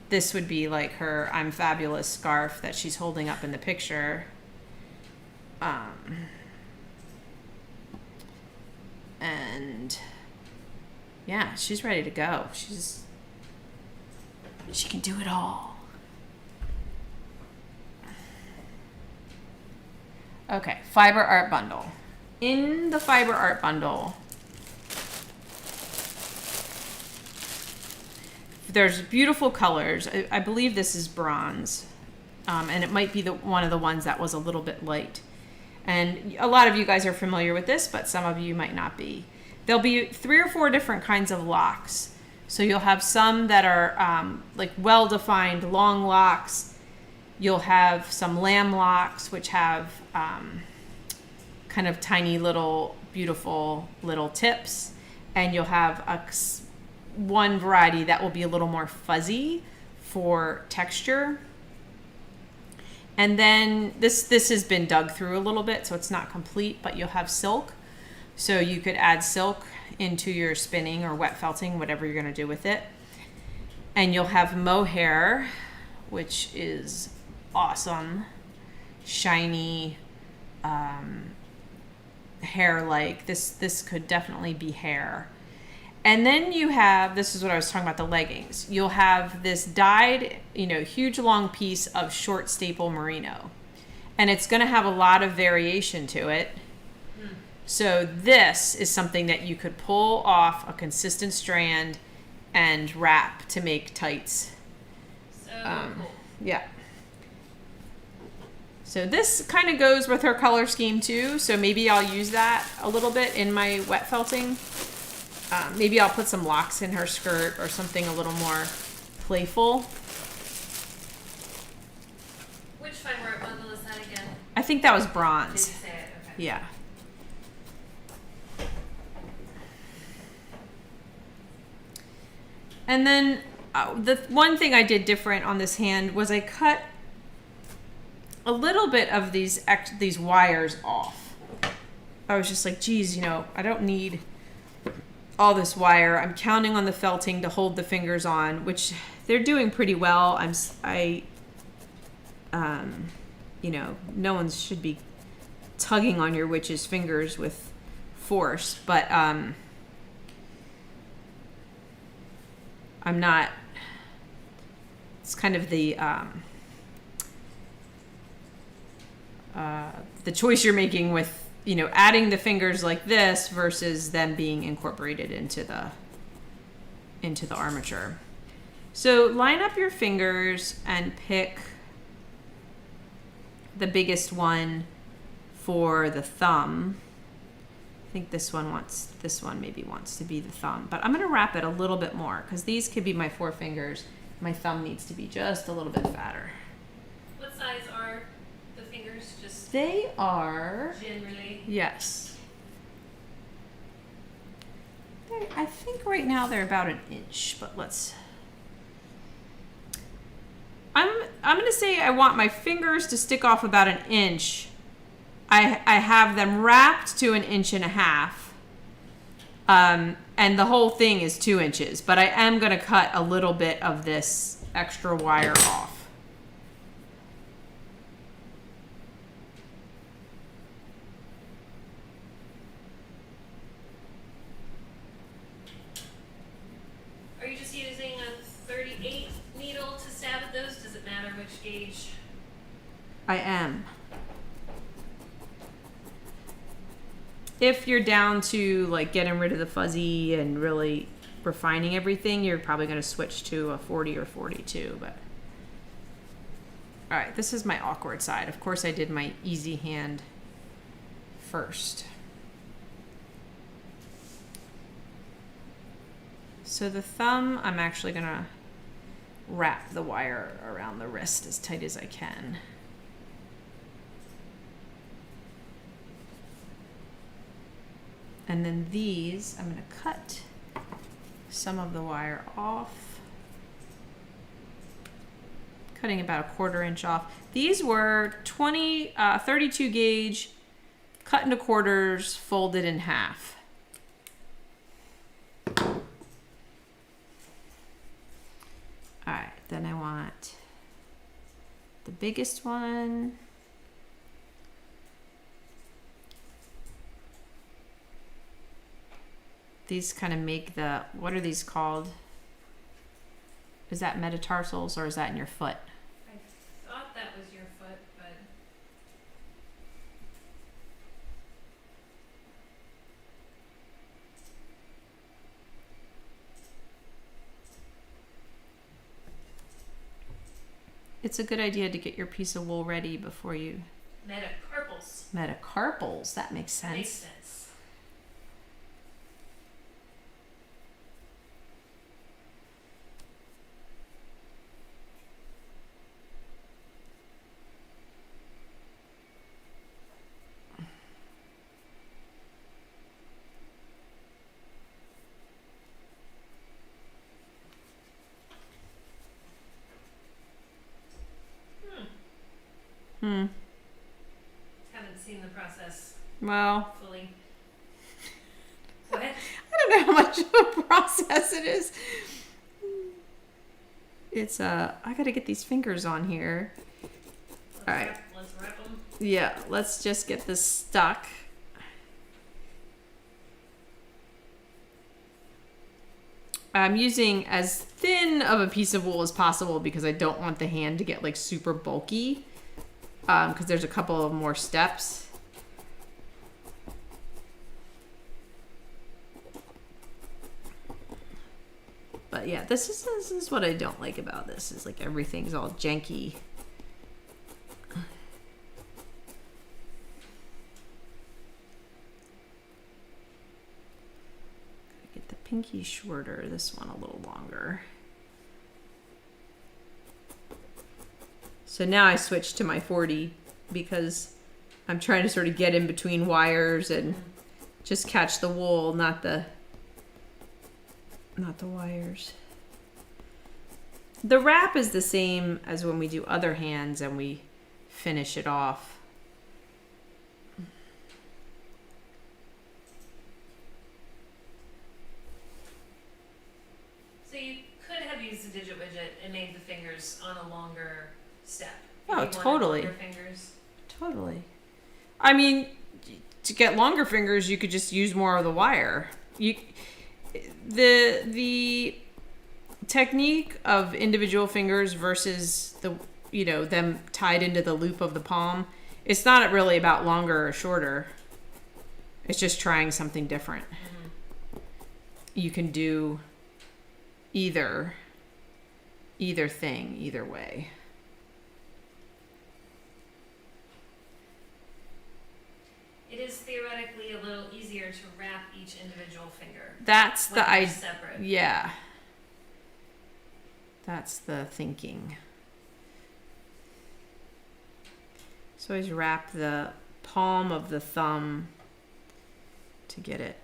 this would be like her I'm Fabulous scarf that she's holding up in the picture. And yeah, she's ready to go. She can do it all. Okay, fiber art bundle. In the fiber art bundle, there's beautiful colors. I believe this is bronze, and it might be one of the ones that was a little bit light. And a lot of you guys are familiar with this, but some of you might not be. There'll be 3 or 4 different kinds of locks. So you'll have some that are like well-defined long locks. You'll have some lamb locks, which have kind of tiny little, beautiful little tips. And you'll have one variety that will be a little more fuzzy for texture. And then this has been dug through a little bit, so it's not complete, but you'll have silk. So you could add silk into your spinning or wet felting, whatever you're going to do with it. And you'll have mohair, which is awesome, shiny hair like. This could definitely be hair. And then you have, this is what I was talking about, the leggings. You'll have this dyed, huge long piece of short staple merino. And it's going to have a lot of variation to it. So this is something that you could pull off a consistent strand and wrap to make tights. So cool. Yeah. So this kind of goes with her color scheme too. So maybe I'll use that a little bit in my wet felting. Maybe I'll put some locks in her skirt or something a little more playful. Which fiber art bundle is that again? I think that was Did you bronze. say it? Okay. Yeah. And then the one thing I did different on this hand was I cut a little bit of these wires off. I was just like, geez, you know, I don't need all this wire. I'm counting on the felting to hold the fingers on, which they're doing pretty well. You know, no one should be tugging on your witch's fingers with force, but I'm not. It's kind of the choice you're making with, you know, adding the fingers like this versus them being incorporated into the armature. So line up your fingers and pick the biggest one for the thumb. I think this one maybe wants to be the thumb, but I'm going to wrap it a little bit more because these could be my 4 fingers. My thumb needs to be just a little bit fatter. What size are the fingers? Just They are generally. Yes. I think right now they're about an inch, but let's. I'm going to say I want my fingers to stick off about an inch. I have them wrapped to 1.5 inches. And the whole thing is 2 inches, but I am going to cut a little bit of this extra wire off. Are you just using a 38 needle to stab at those? Does it matter which gauge? I am. If you're down to like getting rid of the fuzzy and really refining everything, you're probably going to switch to a 40 or 42. But all right, this is my awkward side. Of course, I did my easy hand first. So the thumb, I'm actually going to wrap the wire around the wrist as tight as I can. And then these, I'm going to cut some of the wire off. Cutting about 1/4 inch off. These were 32 gauge, cut into quarters, folded in half. All right, then I want the biggest one. These kind of make the, what are these called? Is that metatarsals or is that in your foot? I thought that was your foot, but It's a good idea to get your piece of wool ready before you. metacarpals. Metacarpals, that makes sense. Makes sense. Haven't seen the process Well, fully. What? I don't know how much of a process it is. It's I gotta get these fingers on here. All right. Let's wrap them. Yeah, let's just get this stuck. I'm using as thin of a piece of wool as possible because I don't want the hand to get like super bulky. Because there's a couple of more steps. But yeah, this is what I don't like about this. Is like everything's all janky. Get the pinky shorter, this one a little longer. So now I switched to my 40 because I'm trying to sort of get in between wires and just catch the wool, not the wires. The wrap is the same as when we do other hands and we finish it off. So you could have used the digit widget and made the fingers on a longer step. If Oh, you wanted totally. longer fingers. Totally. I mean, to get longer fingers, you could just use more of the wire. The technique of individual fingers versus them tied into the loop of the palm, it's not really about longer or shorter. It's just trying something different. Mm-hmm. You can do either thing, either way. It is theoretically a little easier to wrap each individual finger. That's when the they're idea. separate. Yeah. That's the thinking. So always wrap the palm of the thumb to get it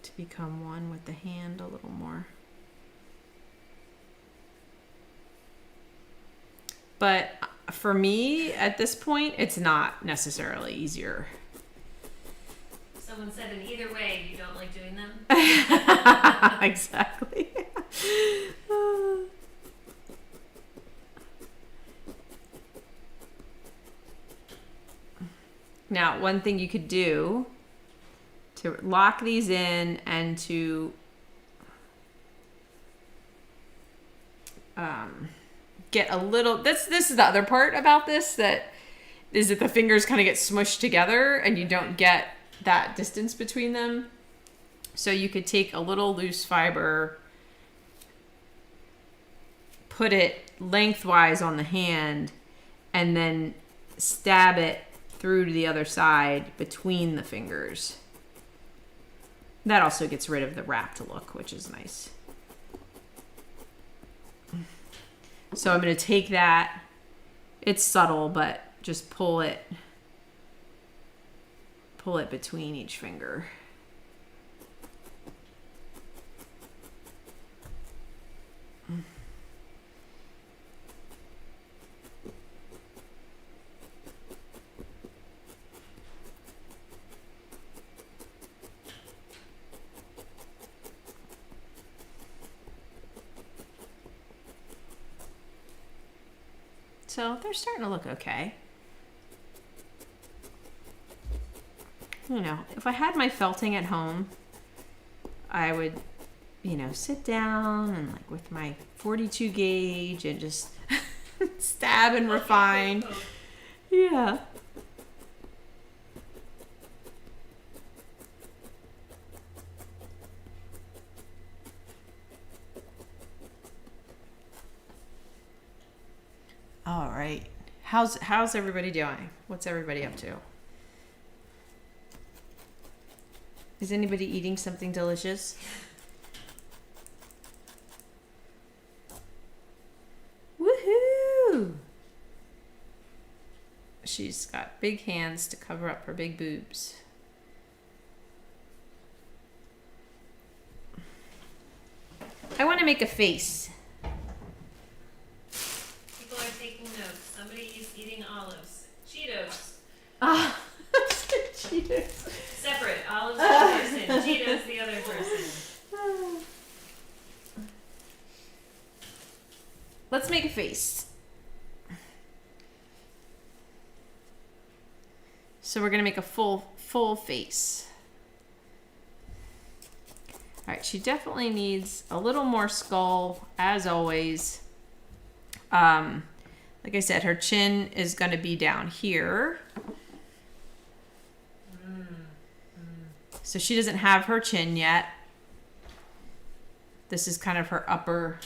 to become one with the hand a little more. But for me, at this point, it's not necessarily easier. Someone said in either way, you don't like doing them? Exactly. Now, one thing you could do to lock these in and to get a little, this is the other part about this, that the fingers kind of get smushed together and you don't get that distance between them. So you could take a little loose fiber, put it lengthwise on the hand, and then stab it through to the other side between the fingers. That also gets rid of the wrapped look, which is nice. So I'm going to take that. It's subtle, but just pull it between each finger. So they're starting to look okay. You know, if I had my felting at home, I would, sit down and like with my 42 gauge and just stab and refine. Yeah. All right. How's everybody doing? What's everybody up to? Is anybody eating something delicious? Woohoo! She's got big hands to cover up her big boobs. I want to make a face. People are taking notes. Somebody is eating olives. Cheetos. Ah, Cheetos. Separate. Olives one person. Cheetos the other person. Let's make a face. So we're gonna make a full face. All right, she definitely needs a little more skull, as always. Like I said, her chin is gonna be down here. So she doesn't have her chin yet. This is kind of her upper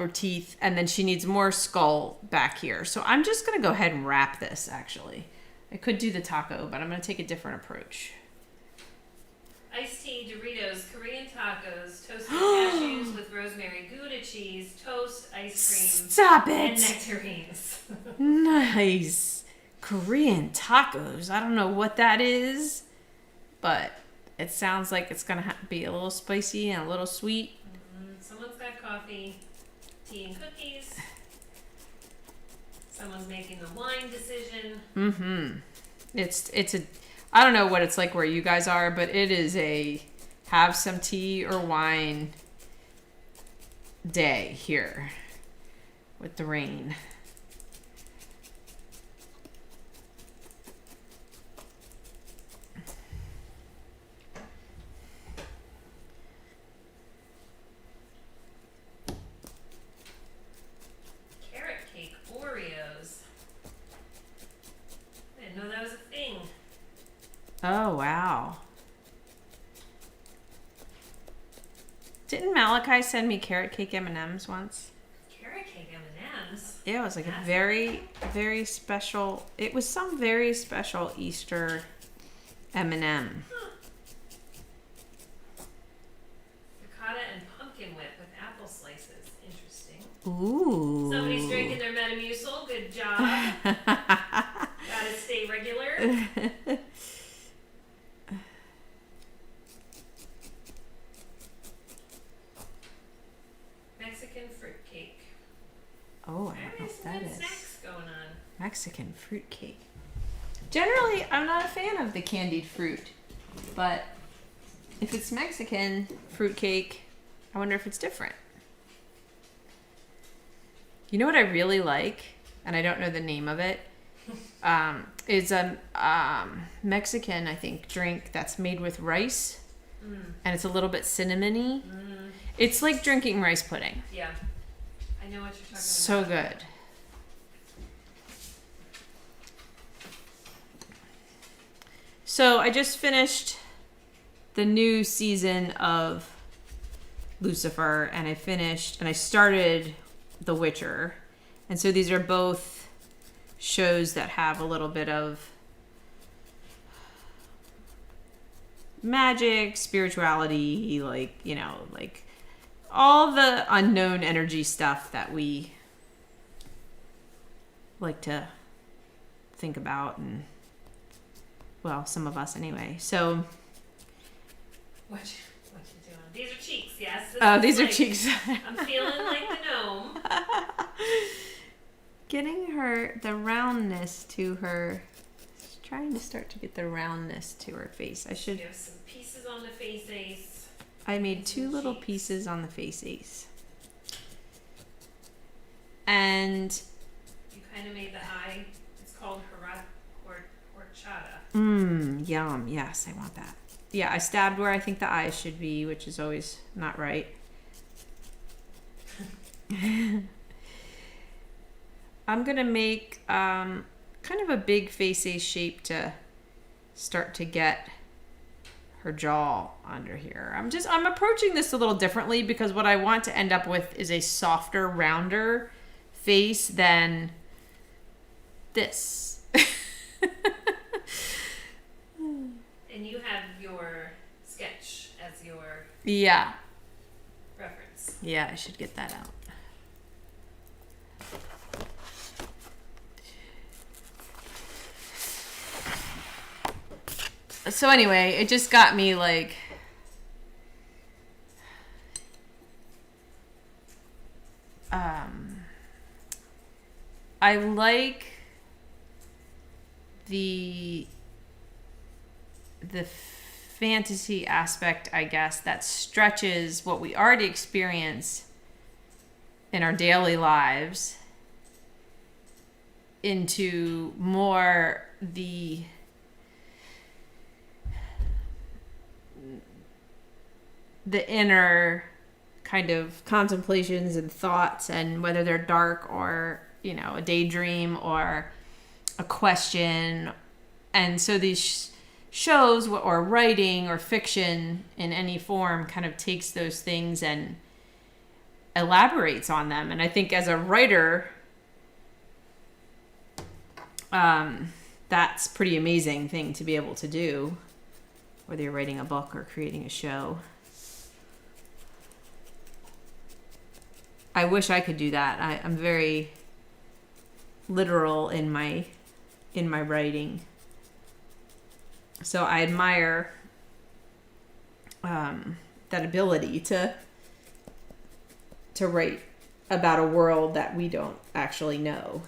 teeth, and then she needs more skull back here. So I'm just gonna go ahead and wrap this, actually. I could do the taco, but I'm gonna take a different approach. Iced tea, Doritos, Korean tacos, toasted cashews with rosemary, Gouda cheese, toast, ice cream, Stop and it! nectarines. Nice. Korean tacos. I don't know what that is, but it sounds like it's gonna be a little spicy and a little sweet. Mm-hmm. someone's got coffee, tea, and cookies. Someone's making the wine decision. Mm-hmm. It's a, I don't know what it's like where you guys are, but it is a have some tea or wine day here with the rain. Carrot cake Oreos. I didn't know that was a thing. Oh, wow. Didn't Malachi send me carrot cake M&Ms once? Carrot cake M&Ms. Yeah, it was like a That's very, very special. It was some very special Easter M&M. Ricotta and pumpkin whip with apple slices. Interesting. Ooh. Somebody's drinking their Metamucil. Good job. Gotta stay regular. Mexican fruitcake. Oh, I don't know There's what some that good is. snacks going on. Mexican fruit cake. Generally, I'm not a fan of the candied fruit, but if it's Mexican fruit cake, I wonder if it's different. You know what I really like, and I don't know the name of it, is a Mexican, I think, drink that's made with rice, and it's a little bit cinnamony. It's like drinking rice pudding. Yeah. I know what you're talking So about. good. So I just finished the new season of Lucifer, and I started The Witcher. And so these are both shows that have a little bit of magic, spirituality, like, you know, like all the unknown energy stuff that we like to think about, and well, some of us anyway. So What you doing? These are cheeks, yes? This oh, is these are like- cheeks. I'm feeling like the gnome. Getting her the roundness to her. Trying to start to get the roundness to her face. I You should. have some pieces on the face ace. I made two Some little cheeks. pieces on the face ace. And You kind of made the eye. It's called horchata. yum. Yes, I want that. Yeah, I stabbed where I think the eyes should be, which is always not right. I'm gonna make kind of a big face ace shape to start to get her jaw under here. I'm approaching this a little differently because what I want to end up with is a softer, rounder face than this. And you have your sketch as your Yeah. reference. Yeah, I should get that out. So anyway, it just got me like I like the fantasy aspect, I guess, that stretches what we already experience in our daily lives into more the inner kind of contemplations and thoughts, and whether they're dark or, you know, a daydream or a question. And so these shows or writing or fiction in any form kind of takes those things and elaborates on them. And I think as a writer, that's a pretty amazing thing to be able to do, whether you're writing a book or creating a show. I wish I could do that. I'm very literal in my writing. So I admire that ability to to write about a world that we don't actually know.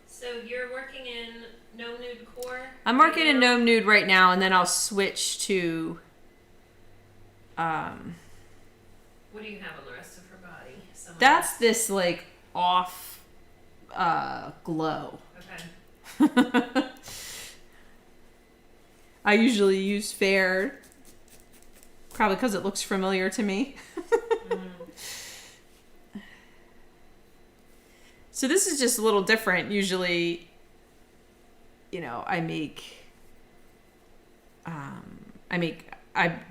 So you're working in No Nude Core? I'm working in Gnome Nude right now, and then I'll switch to What do you have on the rest of her body? that's this like off glow. Okay. I usually use fair, probably because it looks familiar to me. So this is just a little different. Usually, you know, I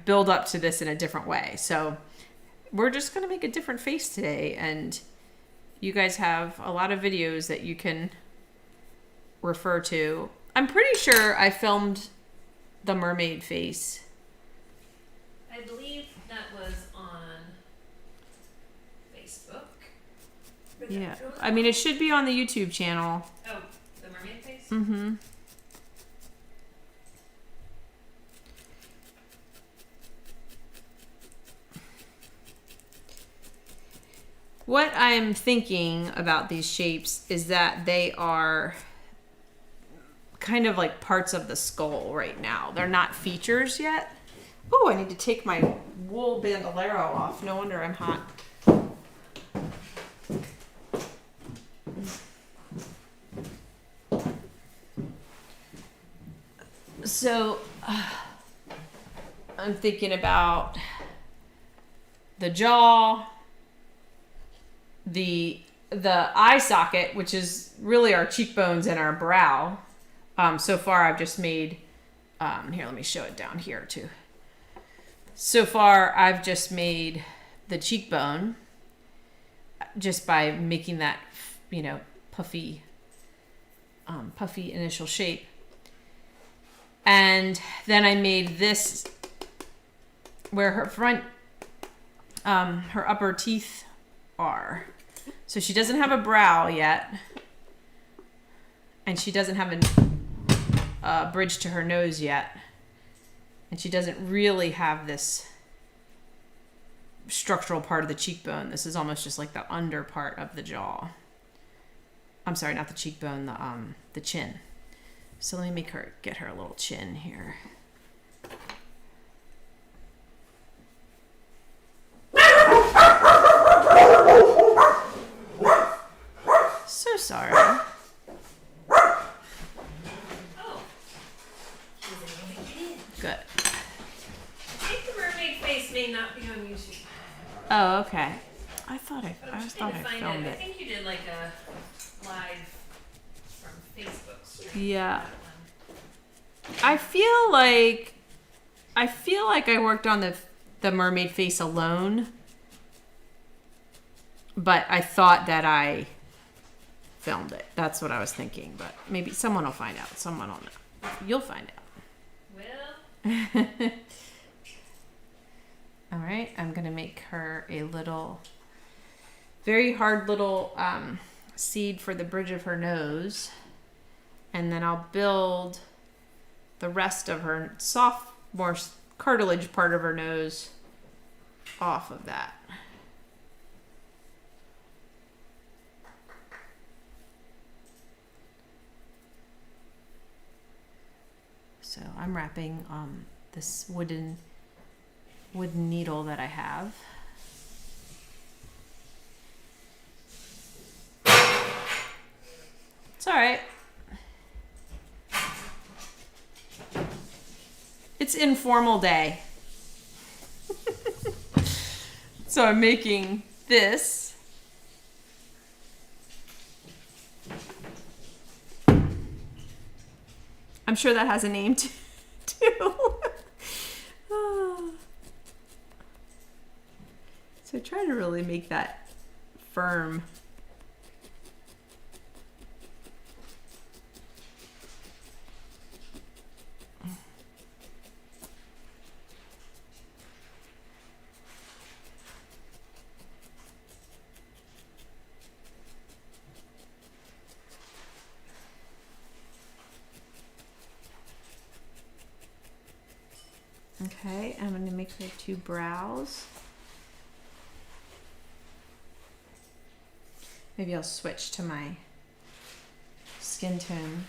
build up to this in a different way. So we're just going to make a different face today. And you guys have a lot of videos that you can refer to. I'm pretty sure I filmed the mermaid face. I believe that was on Facebook. Yeah. I mean, it should be on the YouTube channel. Oh, the mermaid face? Mm-hmm. What I'm thinking about these shapes is that they are kind of like parts of the skull right now. They're not features yet. Oh, I need to take my wool bandolero off. No wonder I'm hot. So, I'm thinking about the jaw, the eye socket, which is really our cheekbones and our brow. So far I've just made, here, let me show it down here too. So far I've just made the cheekbone just by making that, you know, puffy initial shape. And then I made this where her front, her upper teeth are. So she doesn't have a brow yet. And she doesn't have a bridge to her nose yet. And she doesn't really have this structural part of the cheekbone. This is almost just like the under part of the jaw. I'm sorry, not the cheekbone, the chin. So let me get her a little chin here. So sorry. Oh. Good. I think the mermaid face may not be on YouTube. Oh, okay. I thought But I I'm just trying thought to I find filmed it. I it. think you did like a live from Facebook stream. Yeah. That one. I feel like I worked on the mermaid face alone, but I thought that I filmed it. That's what I was thinking, but maybe someone will find out. Someone will know. You'll find out. Well, All right, I'm gonna make her a little, very hard little seed for the bridge of her nose, and then I'll build the rest of her soft, more cartilage part of her nose off of that. So I'm wrapping this wooden needle that I have. It's all right. It's informal day. So I'm making this. I'm sure that has a name too. So try to really make that firm. Okay, I'm going to make her two brows. Maybe I'll switch to my skin tone.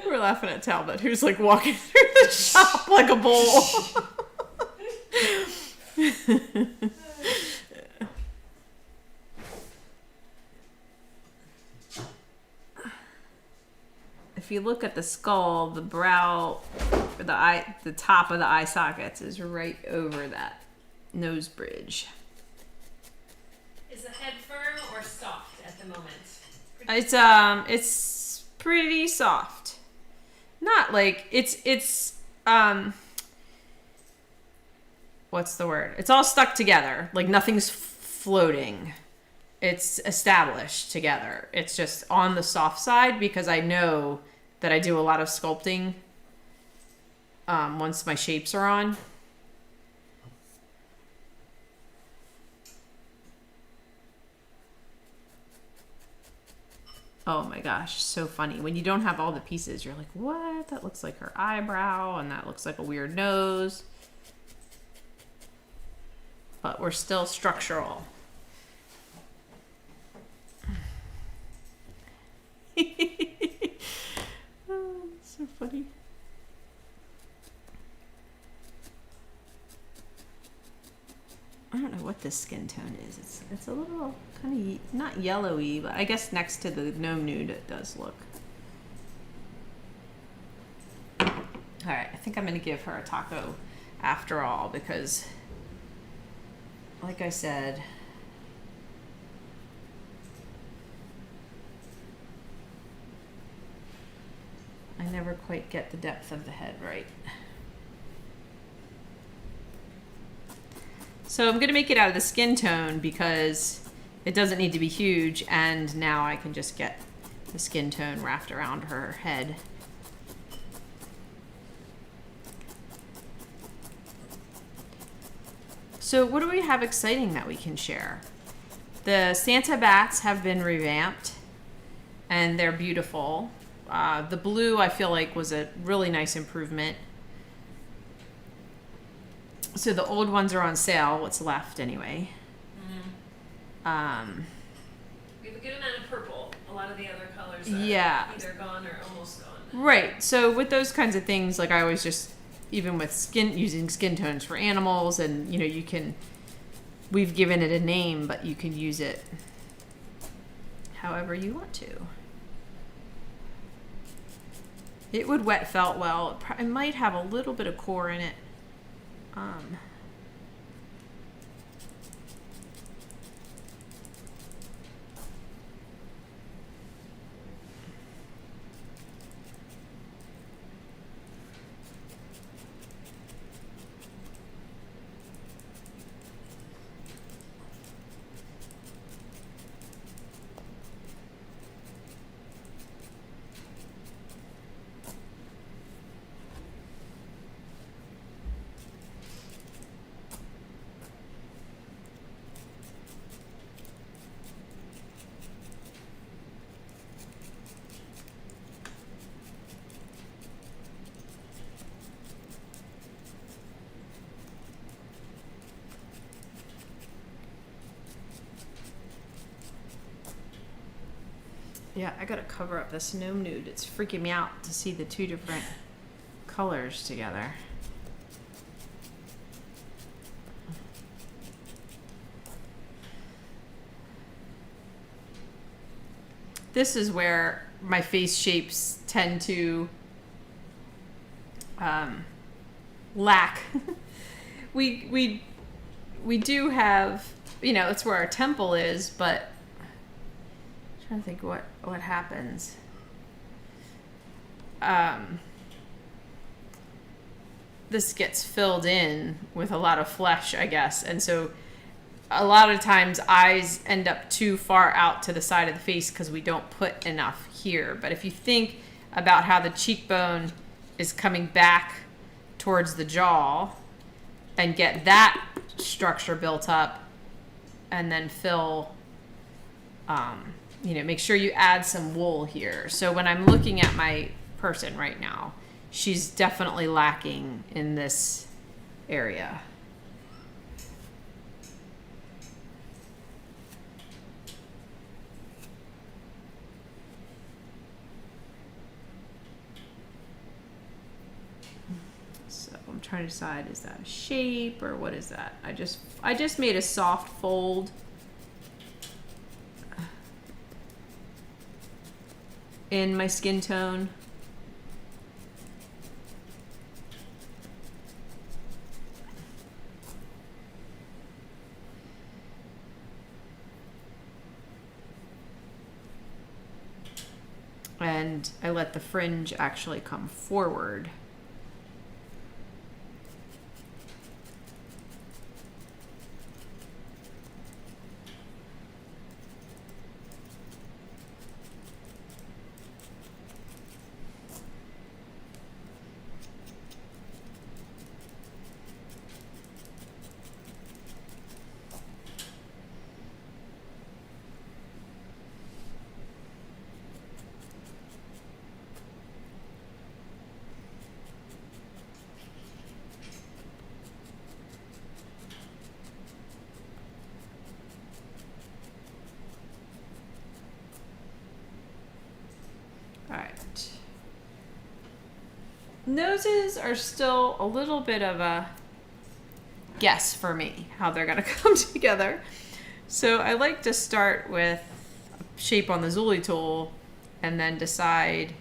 We're laughing at Talbot, who's like walking through the shop like a bull. If you look at the skull, the brow, or the eye, the top of the eye sockets is right over that nose bridge. Is the head firm or soft at the moment? It's pretty soft. Not like it's what's the word? It's all stuck together. Like nothing's floating. It's established together. It's just on the soft side because I know that I do a lot of sculpting once my shapes are on. Oh my gosh, so funny. When you don't have all the pieces, you're like, what? That looks like her eyebrow, and that looks like a weird nose. But we're still structural. Oh, so funny. I don't know what this skin tone is. It's a little kind of not yellowy, but I guess next to the gnome nude it does look. All right, I think I'm gonna give her a taco after all because, like I said, I never quite get the depth of the head right. So I'm gonna make it out of the skin tone because it doesn't need to be huge, and now I can just get the skin tone wrapped around her head. So what do we have exciting that we can share? The Santa bats have been revamped and they're beautiful. The blue I feel like was a really nice improvement. So the old ones are on sale, what's left anyway. Mm-hmm. We have a good amount of purple. A lot of the other colors are either gone or almost gone. Right. So with those kinds of things, like I always just, even with using skin tones for animals, and you know, you can, we've given it a name, but you can use it however you want to. It would wet felt well. It might have a little bit of core in it. Yeah, I gotta cover up this gnome nude. It's freaking me out to see the two different colors together. This is where my face shapes tend to lack. we do have, you know, it's where our temple is, but I'm trying to think what happens. This gets filled in with a lot of flesh, I guess, and so a lot of times eyes end up too far out to the side of the face because we don't put enough here. But if you think about how the cheekbone is coming back towards the jaw, and get that structure built up, and then fill, make sure you add some wool here. So when I'm looking at my person right now, she's definitely lacking in this area. So I'm trying to decide, is that a shape or what is that? I just made a soft fold. In my skin tone. And I let the fringe actually come forward. Noses are still a little bit of a guess for me, how they're gonna come together. So I like to start with a shape on the Zuli tool and then decide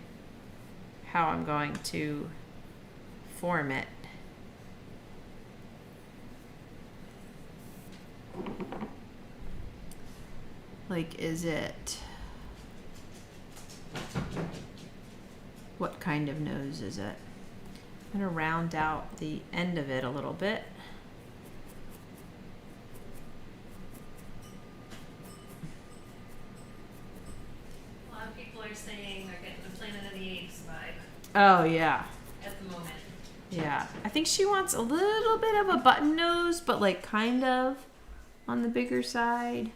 how I'm going to form it. Like, is it, what kind of nose is it? I'm gonna round out the end of it a little bit. A lot of people are saying they're getting the Planet of the Apes vibe Oh yeah. at the moment. Yeah. I think she wants a little bit of a button nose, but like kind of on the bigger side.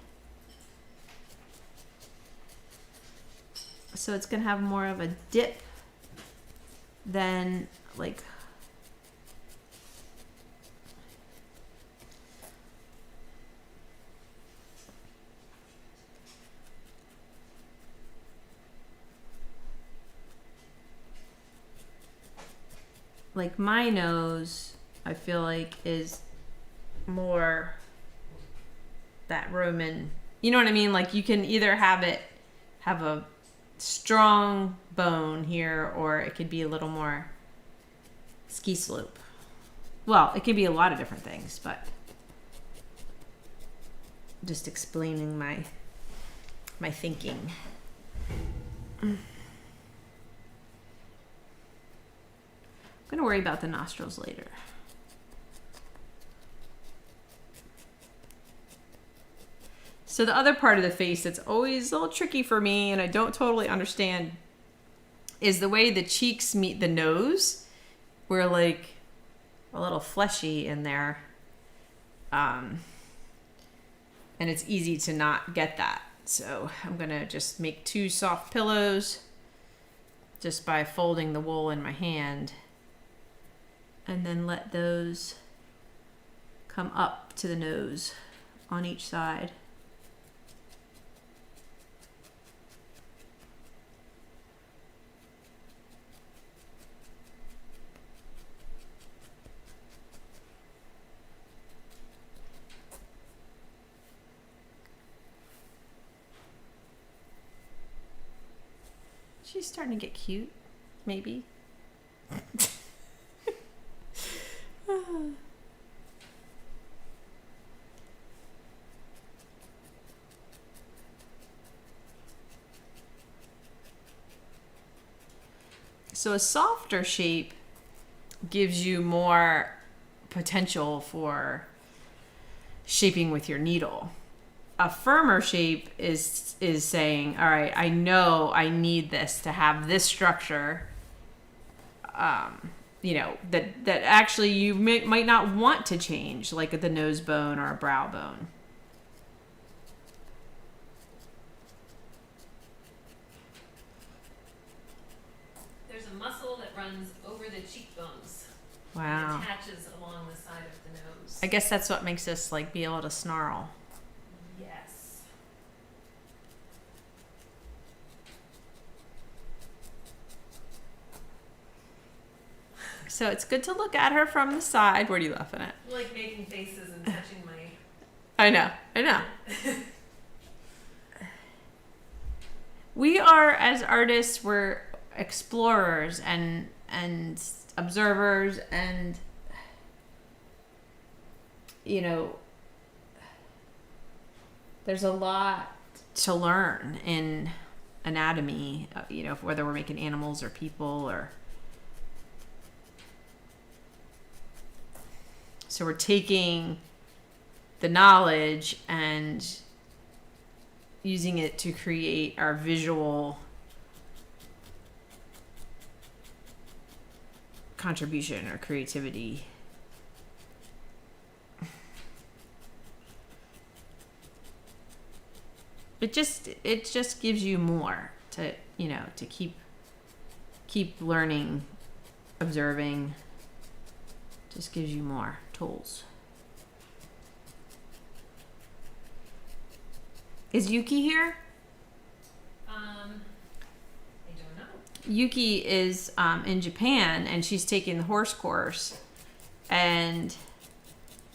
So it's gonna have more of a dip than like my nose, I feel like is more that Roman, you know what I mean? Like you can either have a strong bone here, or it could be a little more ski slope. Well, it could be a lot of different things, but just explaining my thinking. I'm gonna worry about the nostrils later. So the other part of the face that's always a little tricky for me, and I don't totally understand, is the way the cheeks meet the nose. We're like a little fleshy in there. And it's easy to not get that. So I'm gonna just make 2 soft pillows just by folding the wool in my hand, and then let those come up to the nose on each side. She's starting to get cute, maybe. So a softer shape gives you more potential for shaping with your needle. A firmer shape is saying, all right, I know I need this to have this structure, that actually you might not want to change, like the nose bone or a brow bone. There's a muscle that runs over the cheekbones. Wow. It attaches along the side of the nose. I guess that's what makes us like be able to snarl. Yes. So it's good to look at her from the side. What are you laughing at? Like making faces and touching my. I know. We are, as artists, we're explorers and observers, and there's a lot to learn in anatomy, whether we're making animals or people or. So we're taking the knowledge and using it to create our visual contribution or creativity. It just gives you more to keep learning, observing. Just gives you more tools. Is Yuki here? I don't know. Yuki is in Japan, and she's taking the horse course, and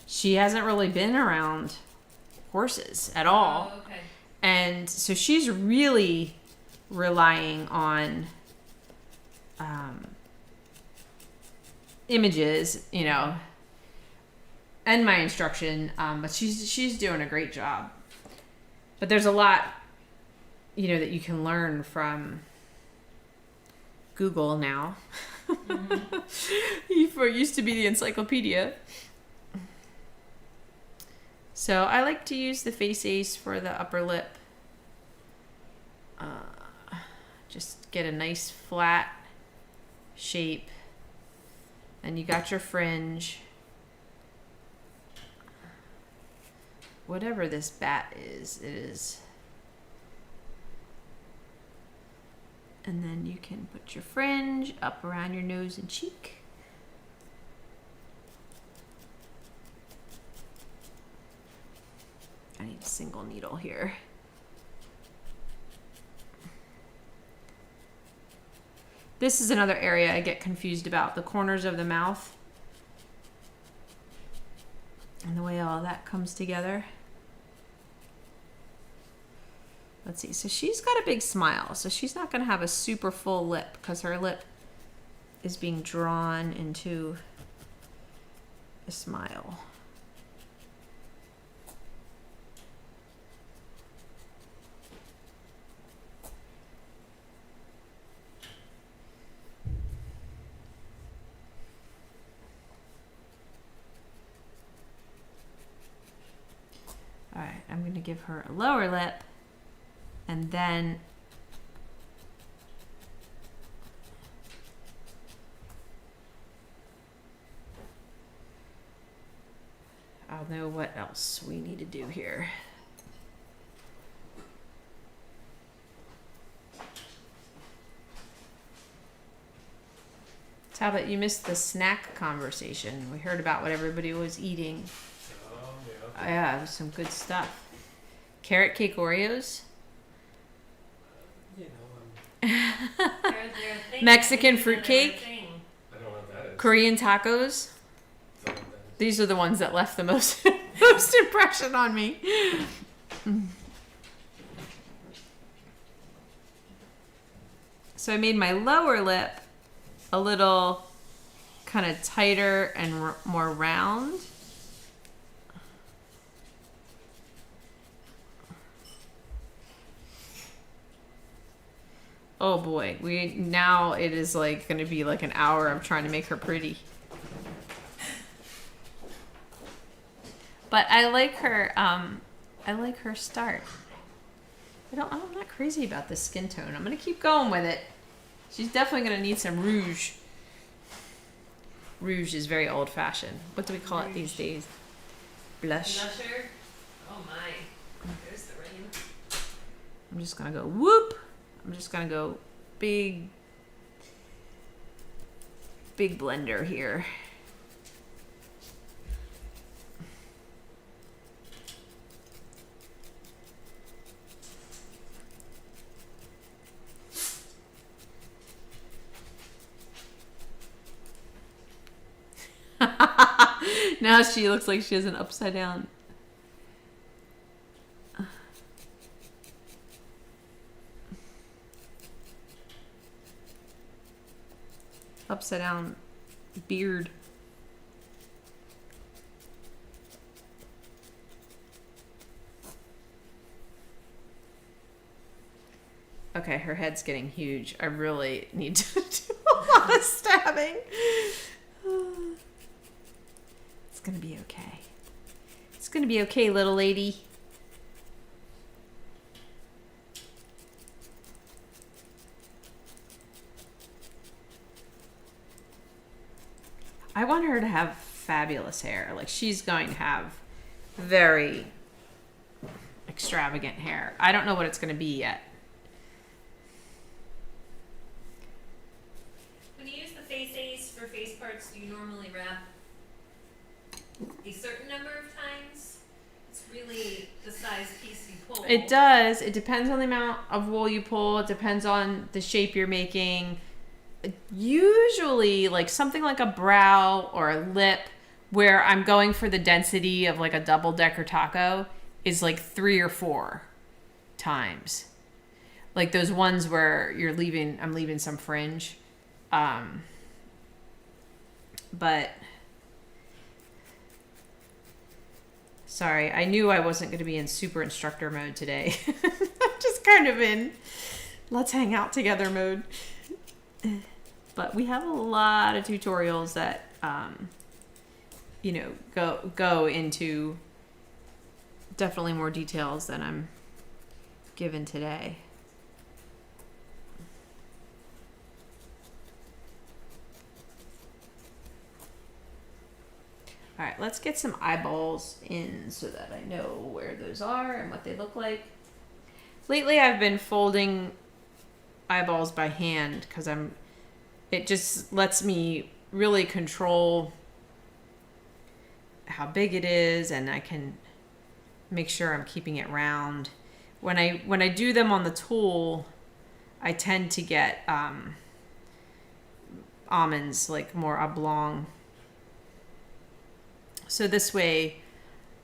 she hasn't really been around horses at all. Oh, okay. And so she's really relying on images, and my instruction, but she's doing a great job. But there's a lot, that you can learn from Google now. Before it used to be the encyclopedia. So I like to use the face ace for the upper lip. Just get a nice flat shape. And you got your fringe. Whatever this bat is, it is. And then you can put your fringe up around your nose and cheek. I need a single needle here. This is another area I get confused about, the corners of the mouth and the way all that comes together. Let's see. So she's got a big smile. So she's not going to have a super full lip because her lip is being drawn into a smile. All right, I'm going to give her a lower lip. And then I'll know what else we need to do here. So how about you missed the snack conversation? We heard about what everybody was eating. Oh, yeah. Yeah, it was some good stuff. Carrot cake Oreos. They're a thing. Mexican I didn't know fruit they were a cake. thing. I don't know what that is. Korean tacos. Is that what that is? These are the ones that left the most most impression on me. So I made my lower lip a little kind of tighter and more round. Oh boy, now it is like going to be like an hour of trying to make her pretty. But I like her start. I'm not crazy about this skin tone. I'm going to keep going with it. She's definitely going to need some rouge. rouge is very old fashioned. What do we call it these days? Blush. Blusher. Oh my. There's the rain. I'm just gonna go whoop. I'm just gonna go big blender here. Now she looks like she has an upside down. Upside down beard. Okay, her head's getting huge. I really need to do a lot of stabbing. It's gonna be okay. It's gonna be okay, little lady. I want her to have fabulous hair. Like, she's going to have very extravagant hair. I don't know what it's going to be yet. When you use the face ace for face parts, do you normally wrap a certain number of times? It's really the size piece you pull. It does. It depends on the amount of wool you pull. It depends on the shape you're making. Usually, like something like a brow or a lip, where I'm going for the density of like a double-decker taco, is like 3 or 4 times. Like those ones where I'm leaving some fringe. But sorry, I knew I wasn't going to be in super instructor mode today. I'm just kind of in let's hang out together mode. But we have a lot of tutorials that, go into definitely more details than I'm given today. All right, let's get some eyeballs in so that I know where those are and what they look like. Lately, I've been folding eyeballs by hand because it just lets me really control how big it is, and I can make sure I'm keeping it round. When I do them on the tool, I tend to get almonds, like more oblong. So this way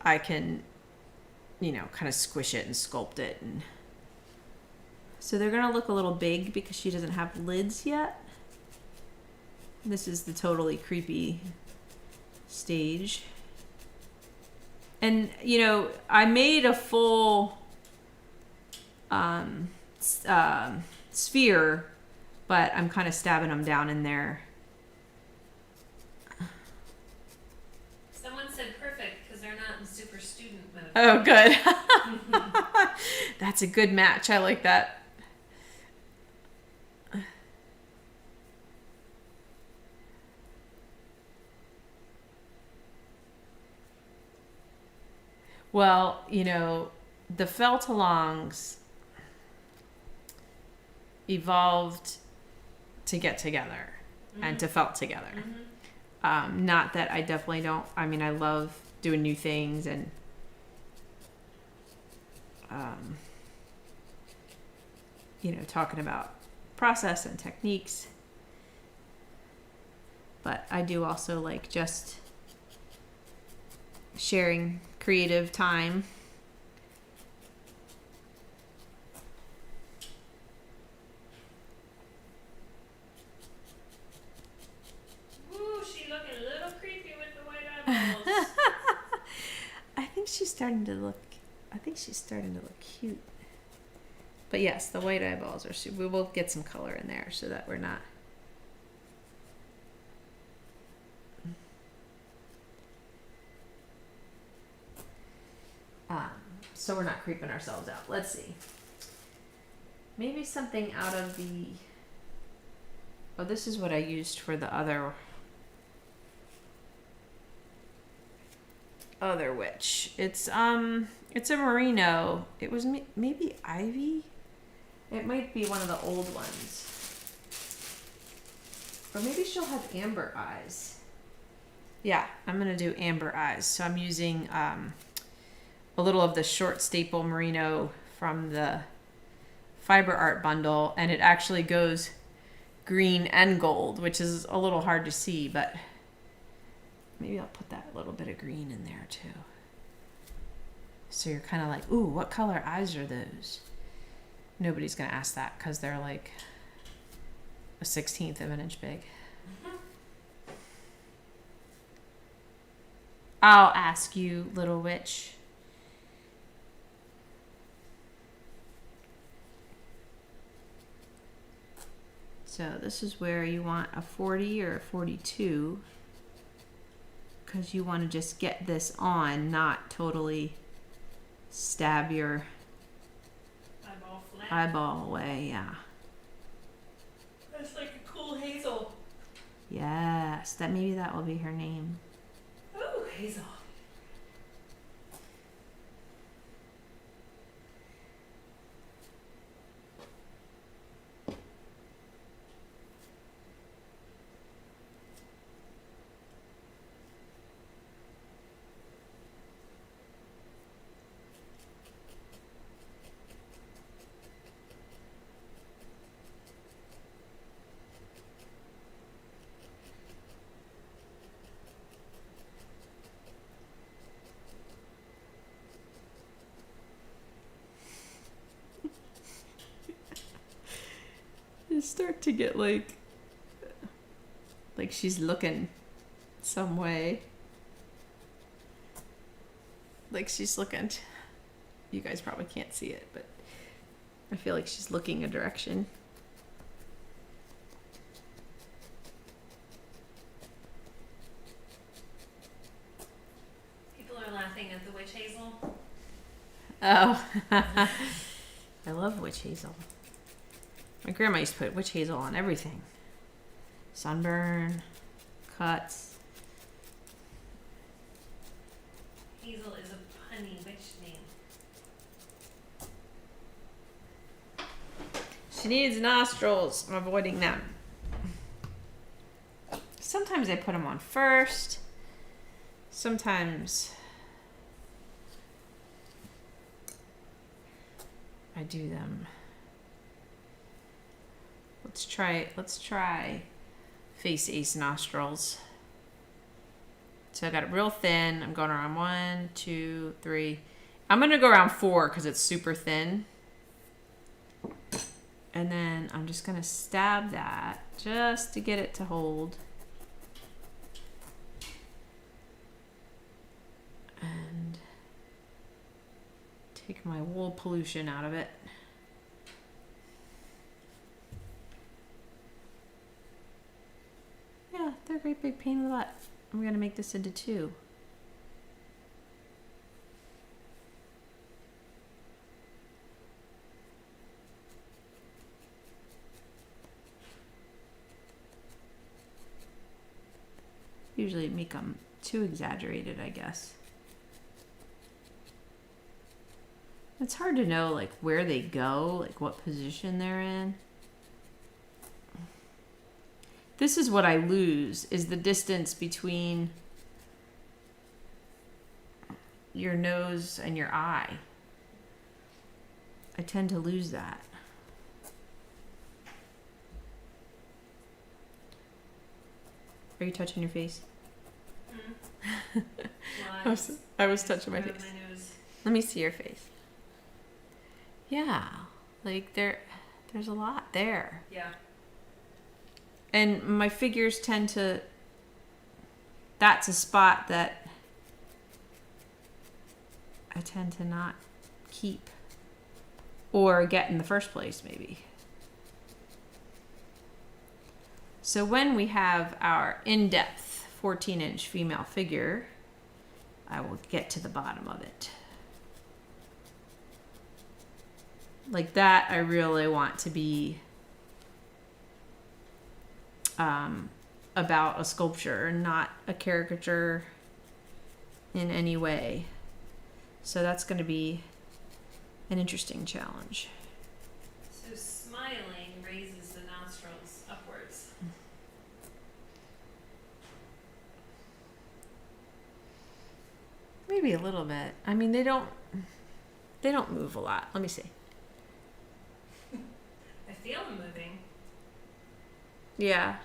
I can, kind of squish it and sculpt it. And so they're going to look a little big because she doesn't have lids yet. This is the totally creepy stage. And, I made a full sphere, but I'm kind of stabbing them down in there. Someone said perfect because they're not in super student mode. Oh, good. That's a good match. I like that. Well, the felt-alongs evolved to get together and to felt together. Not that I definitely don't. I mean, I love doing new things and talking about process and techniques. But I do also like just sharing creative time. Ooh, she's looking a little creepy with the white eyeballs. I think she's starting to look cute. But yes, the white eyeballs are super. We will get some color in there so that we're not. So we're not creeping ourselves out. Let's see. Maybe something out of the. Oh, this is what I used for the other. other witch. It's a merino. It was maybe ivy. It might be one of the old ones. Or maybe she'll have amber eyes. Yeah, I'm gonna do amber eyes. So I'm using a little of the short staple merino from the Fiber Art bundle, and it actually goes green and gold, which is a little hard to see, but maybe I'll put that little bit of green in there too. So you're kind of like, ooh, what color eyes are those? Nobody's gonna ask that because they're like a 1/16 of an inch big. I'll ask you, little witch. So this is where you want a 40 or a 42 because you want to just get this on, not totally stab your eyeball away. Yeah. That's like a cool Hazel. Yes, maybe that will be her name. Oh, Hazel. You start to get like she's looking some way. Like she's looking. You guys probably can't see it, but I feel like she's looking a direction. People are laughing at the witch hazel. Oh. I love witch hazel. My grandma used to put witch hazel on everything. Sunburn, cuts. Hazel is a punny witch name. She needs nostrils. I'm avoiding them. Sometimes I put them on first. Sometimes I do them. Let's try face ace nostrils. So I got it real thin. I'm going around 1, 2, 3. I'm gonna go around 4 because it's super thin. And then I'm just gonna stab that just to get it to hold. And take my wool pollution out of it. Yeah, they're a great big pain in the butt. I'm gonna make this into 2. Usually make them too exaggerated, I guess. It's hard to know like where they go, like what position they're in. This is what I lose, is the distance between your nose and your eye. I tend to lose that. Are you touching your face? Mm. I was touching my face. My nose. Let me see your face. Yeah, like there's a lot there. Yeah. And my figures tend to, that's a spot that I tend to not keep or get in the first place, maybe. So when we have our in-depth 14-inch female figure, I will get to the bottom of it. Like that, I really want to be about a sculpture, not a caricature in any way. So that's going to be an interesting challenge. So smiling raises the nostrils upwards. Maybe a little bit. I mean, they don't move a lot. Let me see. I feel them moving. Yeah.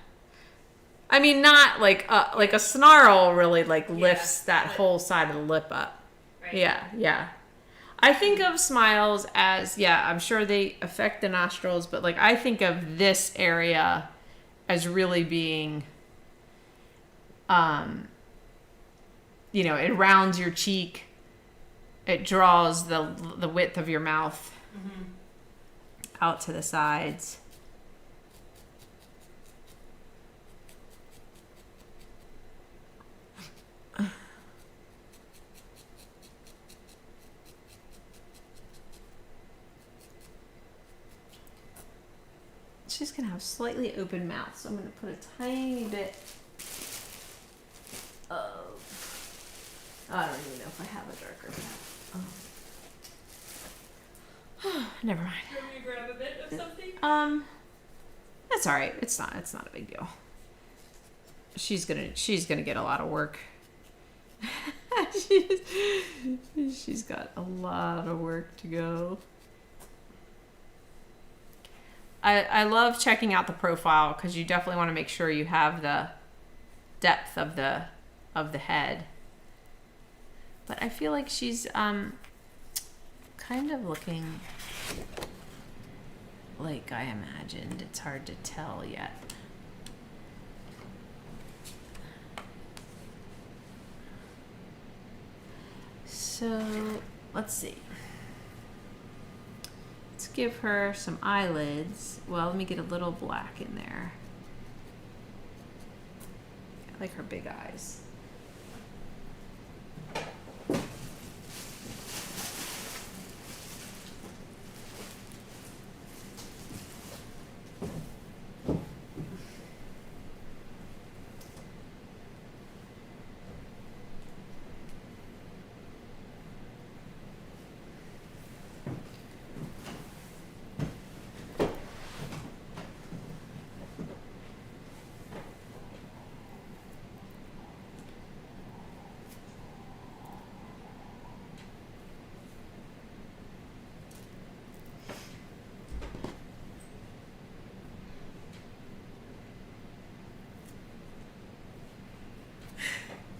I mean, not like a snarl really like lifts that but- whole side of the lip up. Right? Yeah. I think of smiles as, I'm sure they affect the nostrils, but like I think of this area as really being, it rounds your cheek. It draws the width of your mouth out to the sides. She's gonna have slightly open mouth, so I'm gonna put a tiny bit of. I don't even know if I have a darker mouth. Never mind. Do you want me to grab a bit of something? That's all right. It's not a big deal. She's gonna get a lot of work. She's got a lot of work to go. I love checking out the profile because you definitely want to make sure you have the depth of the head. But I feel like she's kind of looking like I imagined. It's hard to tell yet. So let's see. Let's give her some eyelids. Well, let me get a little black in there. I like her big eyes.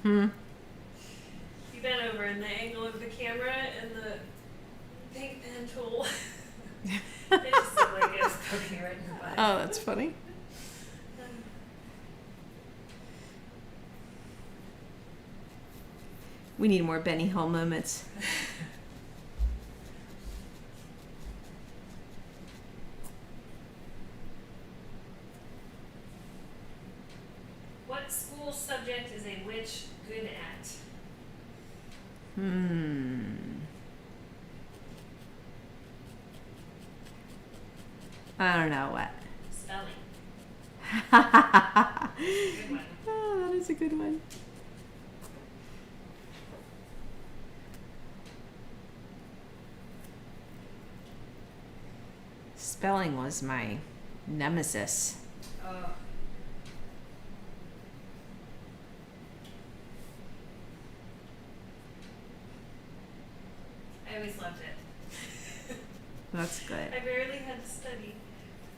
You bent over and the angle of the camera and the pink pen tool. It just looked like it was poking right in your butt. Oh, that's funny. We need more Benny Hill moments. What school subject is a witch good at? I don't know what. Spelling. Oh, Good one. that is a good one. Spelling was my nemesis. Oh. I always loved it. That's good. I barely had to study.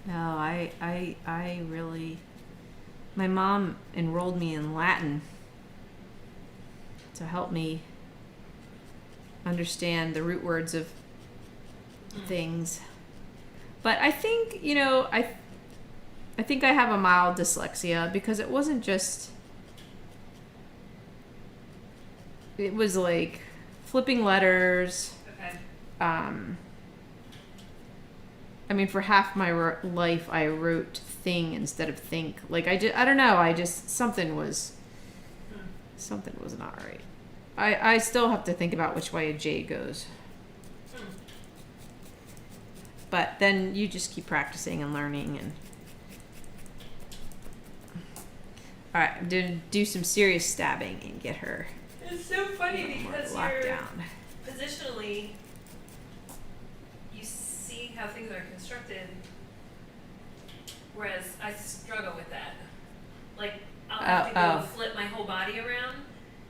No, I really. My mom enrolled me in Latin to help me understand the root words of things. But I think, I think I have a mild dyslexia because it wasn't just. It was like flipping letters. Okay. I mean, for half my life, I wrote thing instead of think. Like I don't know. Something was not right. I still have to think about which way a J goes. But then you just keep practicing and learning and. All right, I'm gonna do some serious stabbing and get her It's so funny More because lockdown. positionally, you see how things are constructed, whereas I struggle with that. Like, I'll have to go flip my whole body around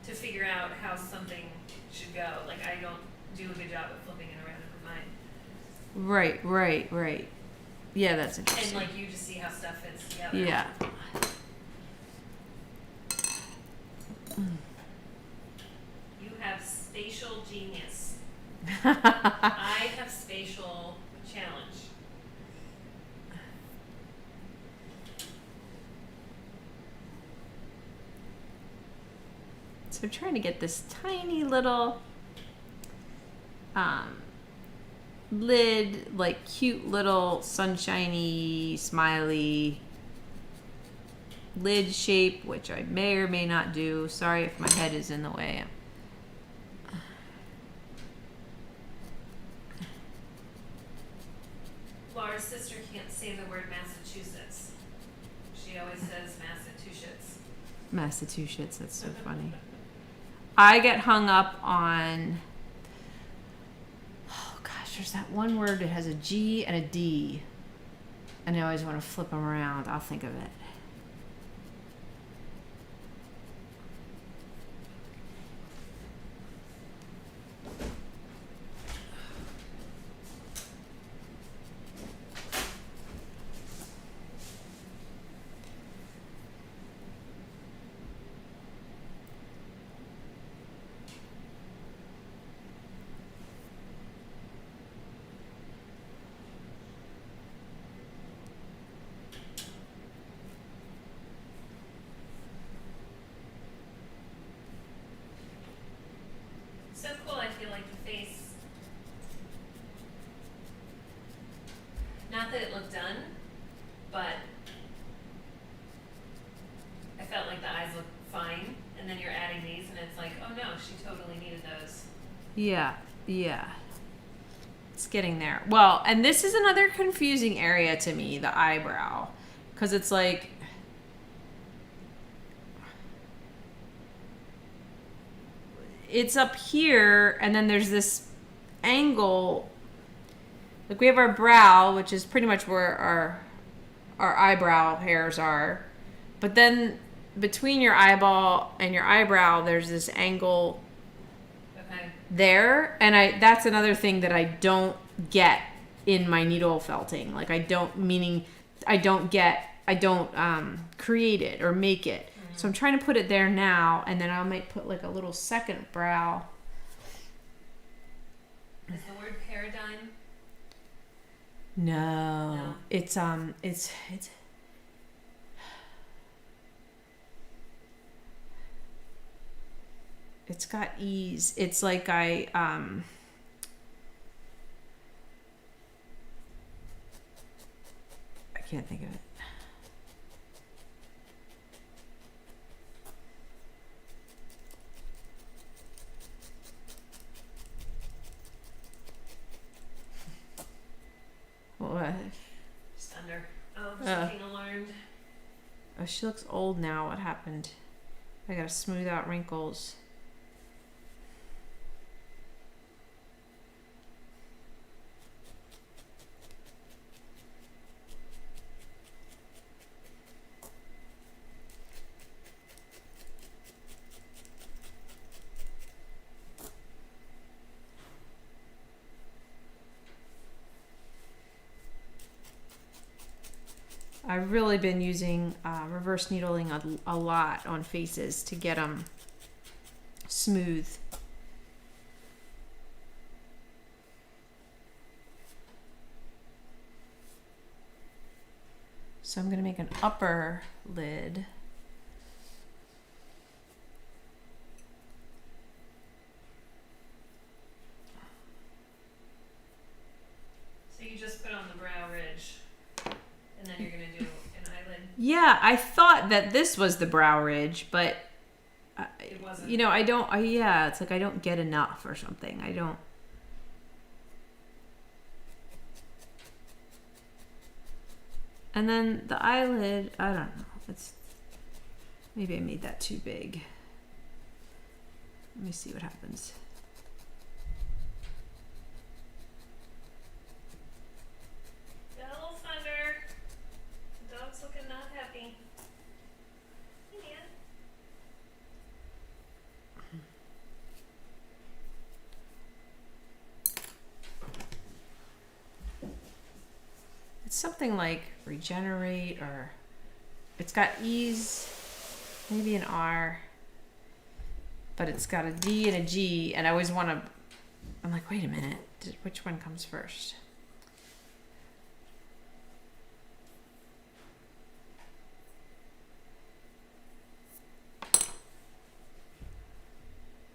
to figure out how something should go. Like, I don't do a good job of flipping it around in my mind. Right. Yeah, that's And interesting. like, you just see how stuff fits together. Yeah. You have spatial genius. I have spatial challenge. So I'm trying to get this tiny little lid, like cute little sunshiny, smiley lid shape, which I may or may not do. Sorry if my head is in the way. Laura's sister can't say the word Massachusetts. She always says Massachusetts. Massachusetts, that's so funny. I get hung up on, oh gosh, there's that one word that has a G and a D. And I always want to flip them around. I'll think of it. So cool, I feel like the face. Not that it looked done, but I felt like the eyes looked fine, and then you're adding these, and it's like, oh no, she totally needed those. Yeah. It's getting there. Well, and this is another confusing area to me, the eyebrow. Because it's like, it's up here, and then there's this angle. Like we have our brow, which is pretty much where our eyebrow hairs are. But then between your eyeball and your eyebrow, there's this angle Okay. there, and that's another thing that I don't get in my needle felting. Like I don't create it or make it. Mm-hmm. So I'm trying to put it there now, and then I might put like a little second brow. Is the word paradigm? No. It's it's got ease. It's like I can't think of it. What? Just under. Oh, just looking alarmed. Oh, she looks old now. What happened? I gotta smooth out wrinkles. I've really been using reverse needling a lot on faces to get them smooth. So I'm going to make an upper lid. So you just put on the brow ridge, and then you're going to do an eyelid. Yeah, I thought that this was the brow ridge, but It wasn't. you know, I don't. Yeah, it's like I don't get enough or something. I don't. And then the eyelid, I don't know. It's maybe I made that too big. Let me see what happens. Got a little thunder. The dog's looking not happy. Hey, man. It's something like regenerate, or it's got ease, maybe an R, but it's got a D and a G, and I always want to, I'm like, wait a minute, which one comes first?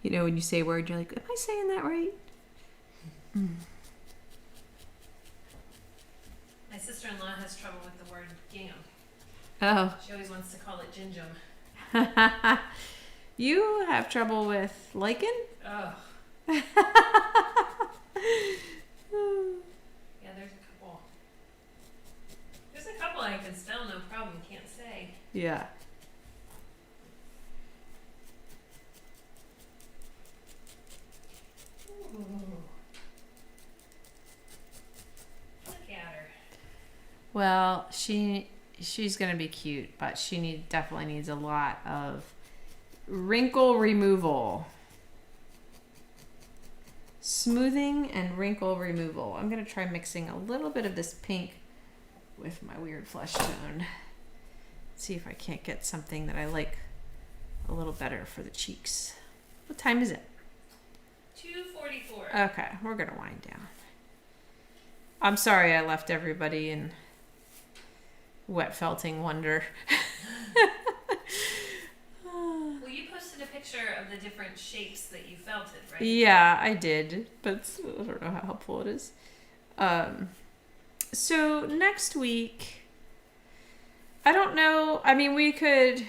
You know, when you say a word, you're like, am I saying that right? Mm. My sister-in-law has trouble with the word gingham. Oh. She always wants to call it gingham. You have trouble with lichen? Oh. Yeah, there's a couple. There's a couple I can spell, no problem. Can't say. Yeah. Ooh. Look at her. Well, she's gonna be cute, but she definitely needs a lot of wrinkle removal. Smoothing and wrinkle removal. I'm gonna try mixing a little bit of this pink with my weird flesh tone. See if I can't get something that I like a little better for the cheeks. What time is it? 2:44. Okay, we're gonna wind down. I'm sorry I left everybody in wet felting wonder. Well, you posted a picture of the different shapes that you felted, right? Yeah, I did, but I don't know how helpful it is. So next week, I don't know. I mean, we could.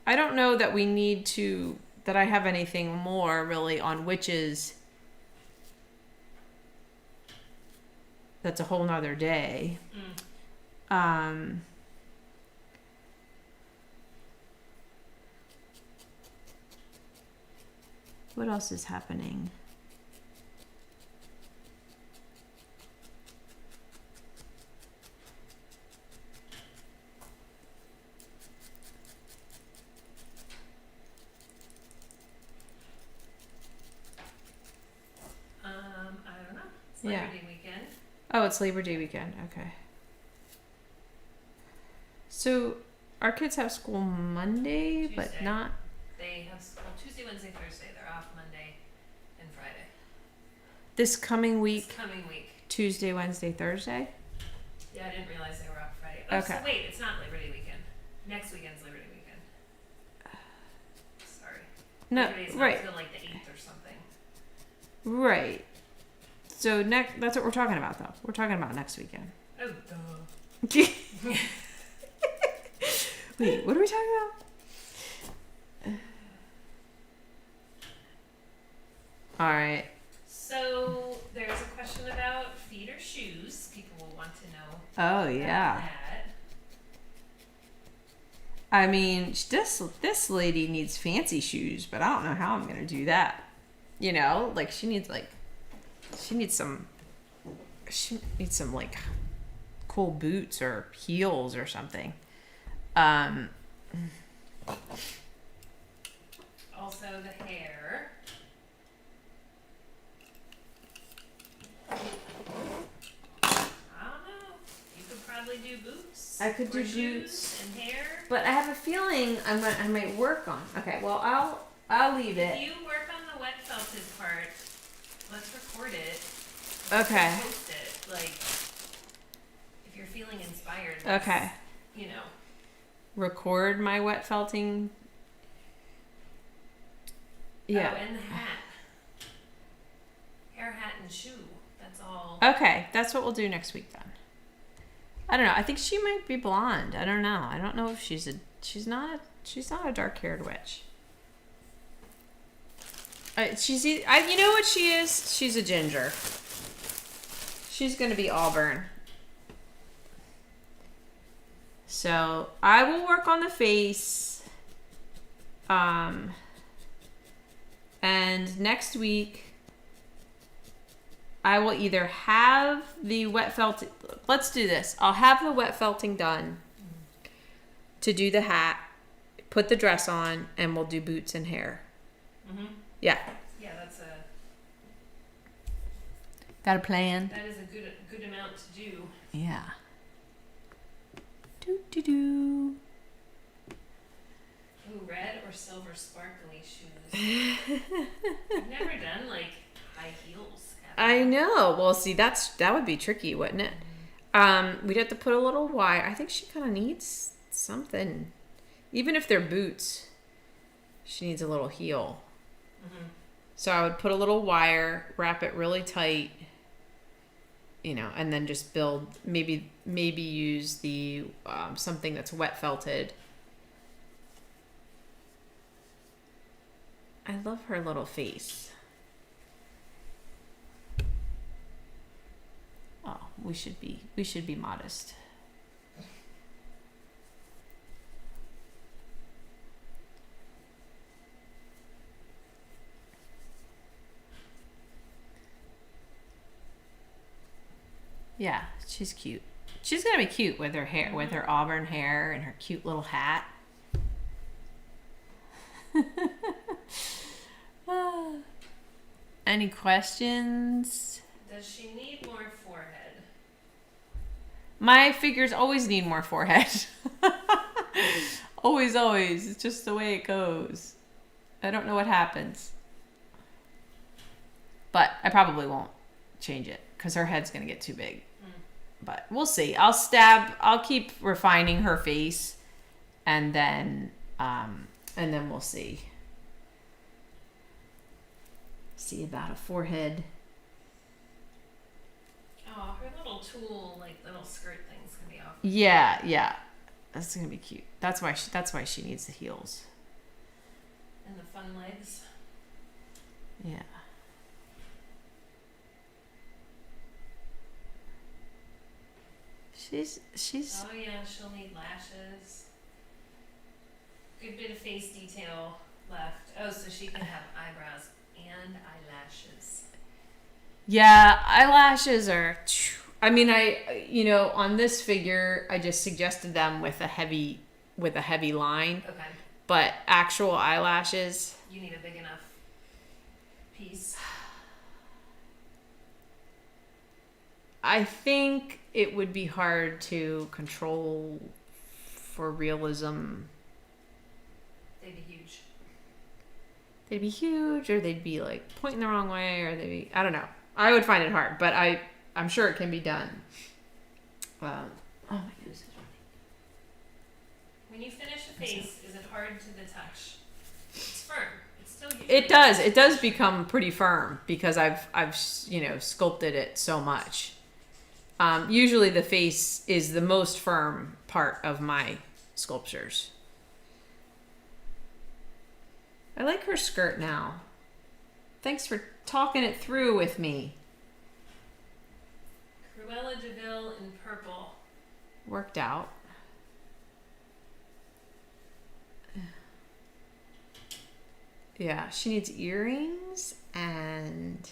I don't know that we need to. That I have anything more really on witches. That's a whole nother day. What else is happening? I don't know. It's Labor Day weekend. Oh, it's Labor Day weekend. Okay. So, our kids have school Monday, but Tuesday. not. They have school Tuesday, Wednesday, Thursday. They're off Monday and Friday. This coming week, This coming week. Tuesday, Wednesday, Thursday? Yeah, I didn't realize they were off Friday. Oh, Okay. so wait, it's not Labor Day weekend. Next weekend's Labor Day weekend. Sorry. No, Labor Day's not right. until like the 8th or something. Right. So, that's what we're talking about, though. We're talking about next weekend. Oh, duh. Wait, what are we talking about? All right. So there's a question about feet or shoes. People will want to know. Oh, about yeah. that. I mean, this lady needs fancy shoes, but I don't know how I'm going to do that. You know, like she needs some like cool boots or heels or something. Also the hair. I don't know. You could probably do boots. I could do shoes boots. and hair. But I have a feeling I might work on. Okay, well I'll leave If it. you work on the wet felted part, let's record it. Okay. Post it. Like, if you're feeling inspired. let's, Okay. You know. Record my wet felting. Yeah. Oh, and the hat. Hair, hat, and shoe. That's all. Okay, that's what we'll do next week then. I don't know. I think she might be blonde. I don't know. I don't know if she's not a dark-haired witch. You know what she is? She's a ginger. She's gonna be auburn. So I will work on the face. And next week I will either have the wet felt. Let's do this. I'll have the wet felting done to do the hat, put the dress on, and we'll do boots and hair. Mm-hmm. Yeah. Yeah, that's Got a plan? that is a good amount to do. Yeah. Do. Ooh, red or silver sparkly shoes. I've never done like high heels. I know. Well, see, that would be tricky, wouldn't it? We'd have to put a little wire. I think she kind of needs something. Even if they're boots, she needs a little heel. Mm-hmm. So I would put a little wire, wrap it really tight, and then just build. Maybe use the something that's wet felted. I love her little face. Oh, we should be modest. Yeah, she's cute. She's gonna be cute with her hair, with her auburn hair and her cute little hat. Any questions? Does she need more forehead? My figures always need more forehead. Always. It's just the way it goes. I don't know what happens. But I probably won't change it because her head's going to get too big. But we'll see. I'll keep refining her face and then we'll see. See about a forehead. Oh, her little tulle, like little skirt thing's gonna be off. Yeah. That's gonna be cute. That's why she needs the heels. And the fun legs. Yeah. She's. Oh yeah, she'll need lashes. Good bit of face detail left. Oh, so she can have eyebrows and eyelashes. Yeah, eyelashes are. I mean, on this figure, I just suggested them with a heavy line. Okay. But actual eyelashes. You need a big enough piece. I think it would be hard to control for realism. They'd be huge. They'd be huge, or they'd be like pointing the wrong way, or I don't know. I would find it hard, but I'm sure it can be done. Oh my goodness. When you finish a face, is it hard to the touch? It's firm. It's still usually It does. It does become pretty firm because I've sculpted it so much. Usually the face is the most firm part of my sculptures. I like her skirt now. Thanks for talking it through with me. Cruella de Vil in purple. Worked out. Yeah, she needs earrings and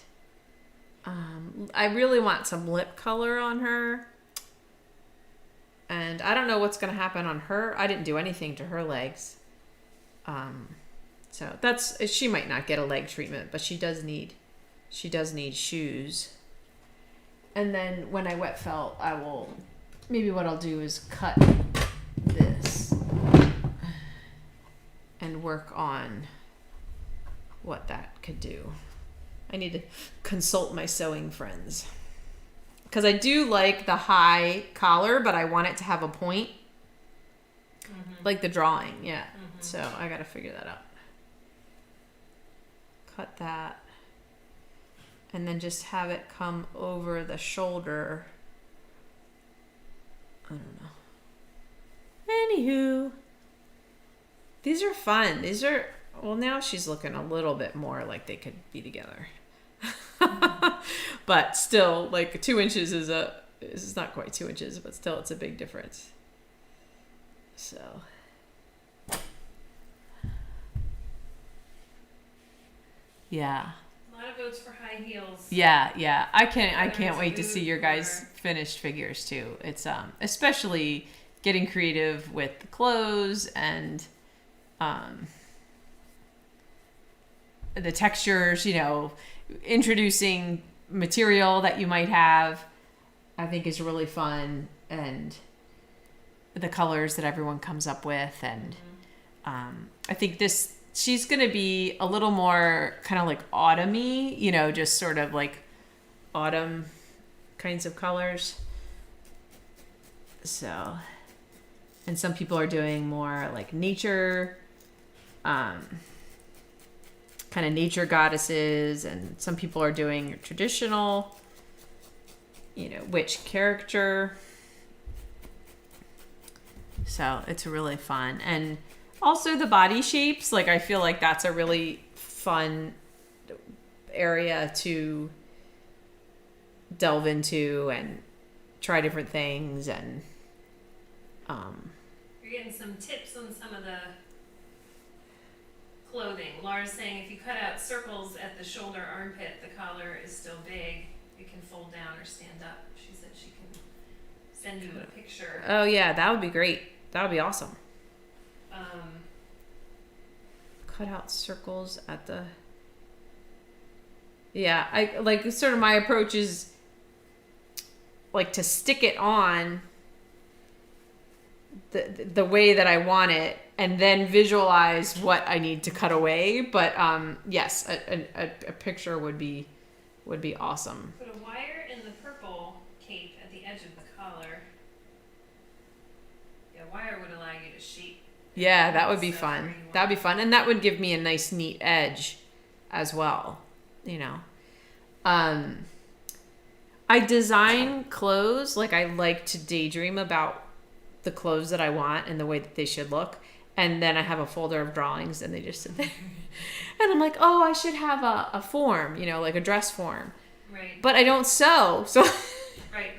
I really want some lip color on her. And I don't know what's going to happen on her. I didn't do anything to her legs. So she might not get a leg treatment, but she does need shoes. And then when I wet felt, maybe what I'll do is cut this and work on what that could do. I need to consult my sewing friends. Because I do like the high collar, but I want it to have a point. Mm-hmm. Like the drawing, yeah. Mm-hmm. So I got to figure that out. Cut that. And then just have it come over the shoulder. I don't know. Anywho. These are fun. Well, now she's looking a little bit more like they could be together. But still, like 2 inches is not quite 2 inches, but still it's a big difference. So. Yeah. A lot of votes for high heels. Yeah. I can't Whether wait to it's see boot your guys' or- finished figures too. It's especially getting creative with the clothes and the textures, introducing material that you might have, I think is really fun, and the colors that everyone comes up with. And I think she's going to be a little more kind of like autumny, just sort of like autumn kinds of colors. So, and some people are doing more like nature, kind of nature goddesses, and some people are doing traditional, witch character. So it's really fun. And also the body shapes, like I feel like that's a really fun area to delve into and try different things. And You're getting some tips on some of the clothing. Laura's saying if you cut out circles at the shoulder armpit, the collar is still big. It can fold down or stand up. She said she can send you a picture. oh yeah, that would be great. That would be awesome. Cut out circles at the. Yeah, I like sort of my approach is like to stick it on the way that I want it, and then visualize what I need to cut away. But yes, a picture would be awesome. Put a wire in the purple cape at the edge of the collar. Yeah, wire would allow you to shape. Yeah, that would be So fun. where you That would be want. fun, and that would give me a nice, neat edge as well. I design clothes, like I like to daydream about the clothes that I want and the way that they should look. And then I have a folder of drawings and they just sit there. And I'm like, oh, I should have a form, like a dress form. Right. But I don't sew. So, Right.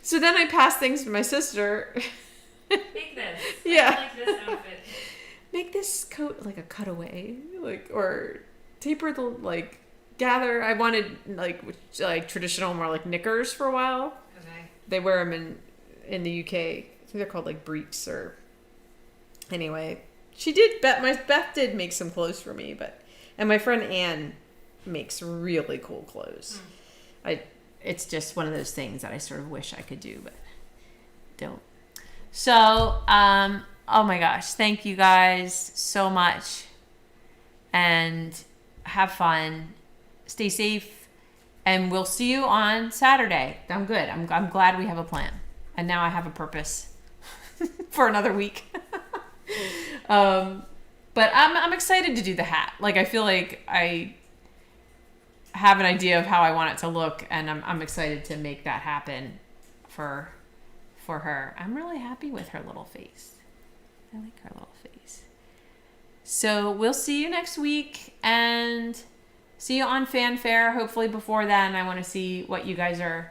so then I pass things to my sister. Make this. Yeah. I like this outfit. Make this coat like a cutaway, or taper the, gather. I wanted like traditional, more like knickers for a while. Okay. They wear them in the UK. I think they're called like breeks, or anyway. Beth did make some clothes for me, and my friend Anne makes really cool clothes. It's just one of those things that I sort of wish I could do, but don't. So, oh my gosh, thank you guys so much, and have fun, stay safe, and we'll see you on Saturday. I'm good. I'm glad we have a plan, and now I have a purpose for another week. But I'm excited to do the hat. I feel like I have an idea of how I want it to look, and I'm excited to make that happen for her. I'm really happy with her little face. I like her little face. So we'll see you next week, and see you on Fanfare. Hopefully before then, I want to see what you guys are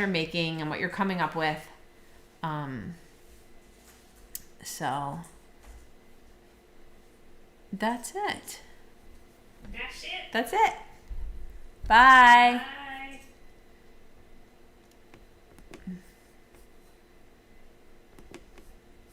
making and what you're coming up with. So that's it. That's it. That's it. Bye. Bye.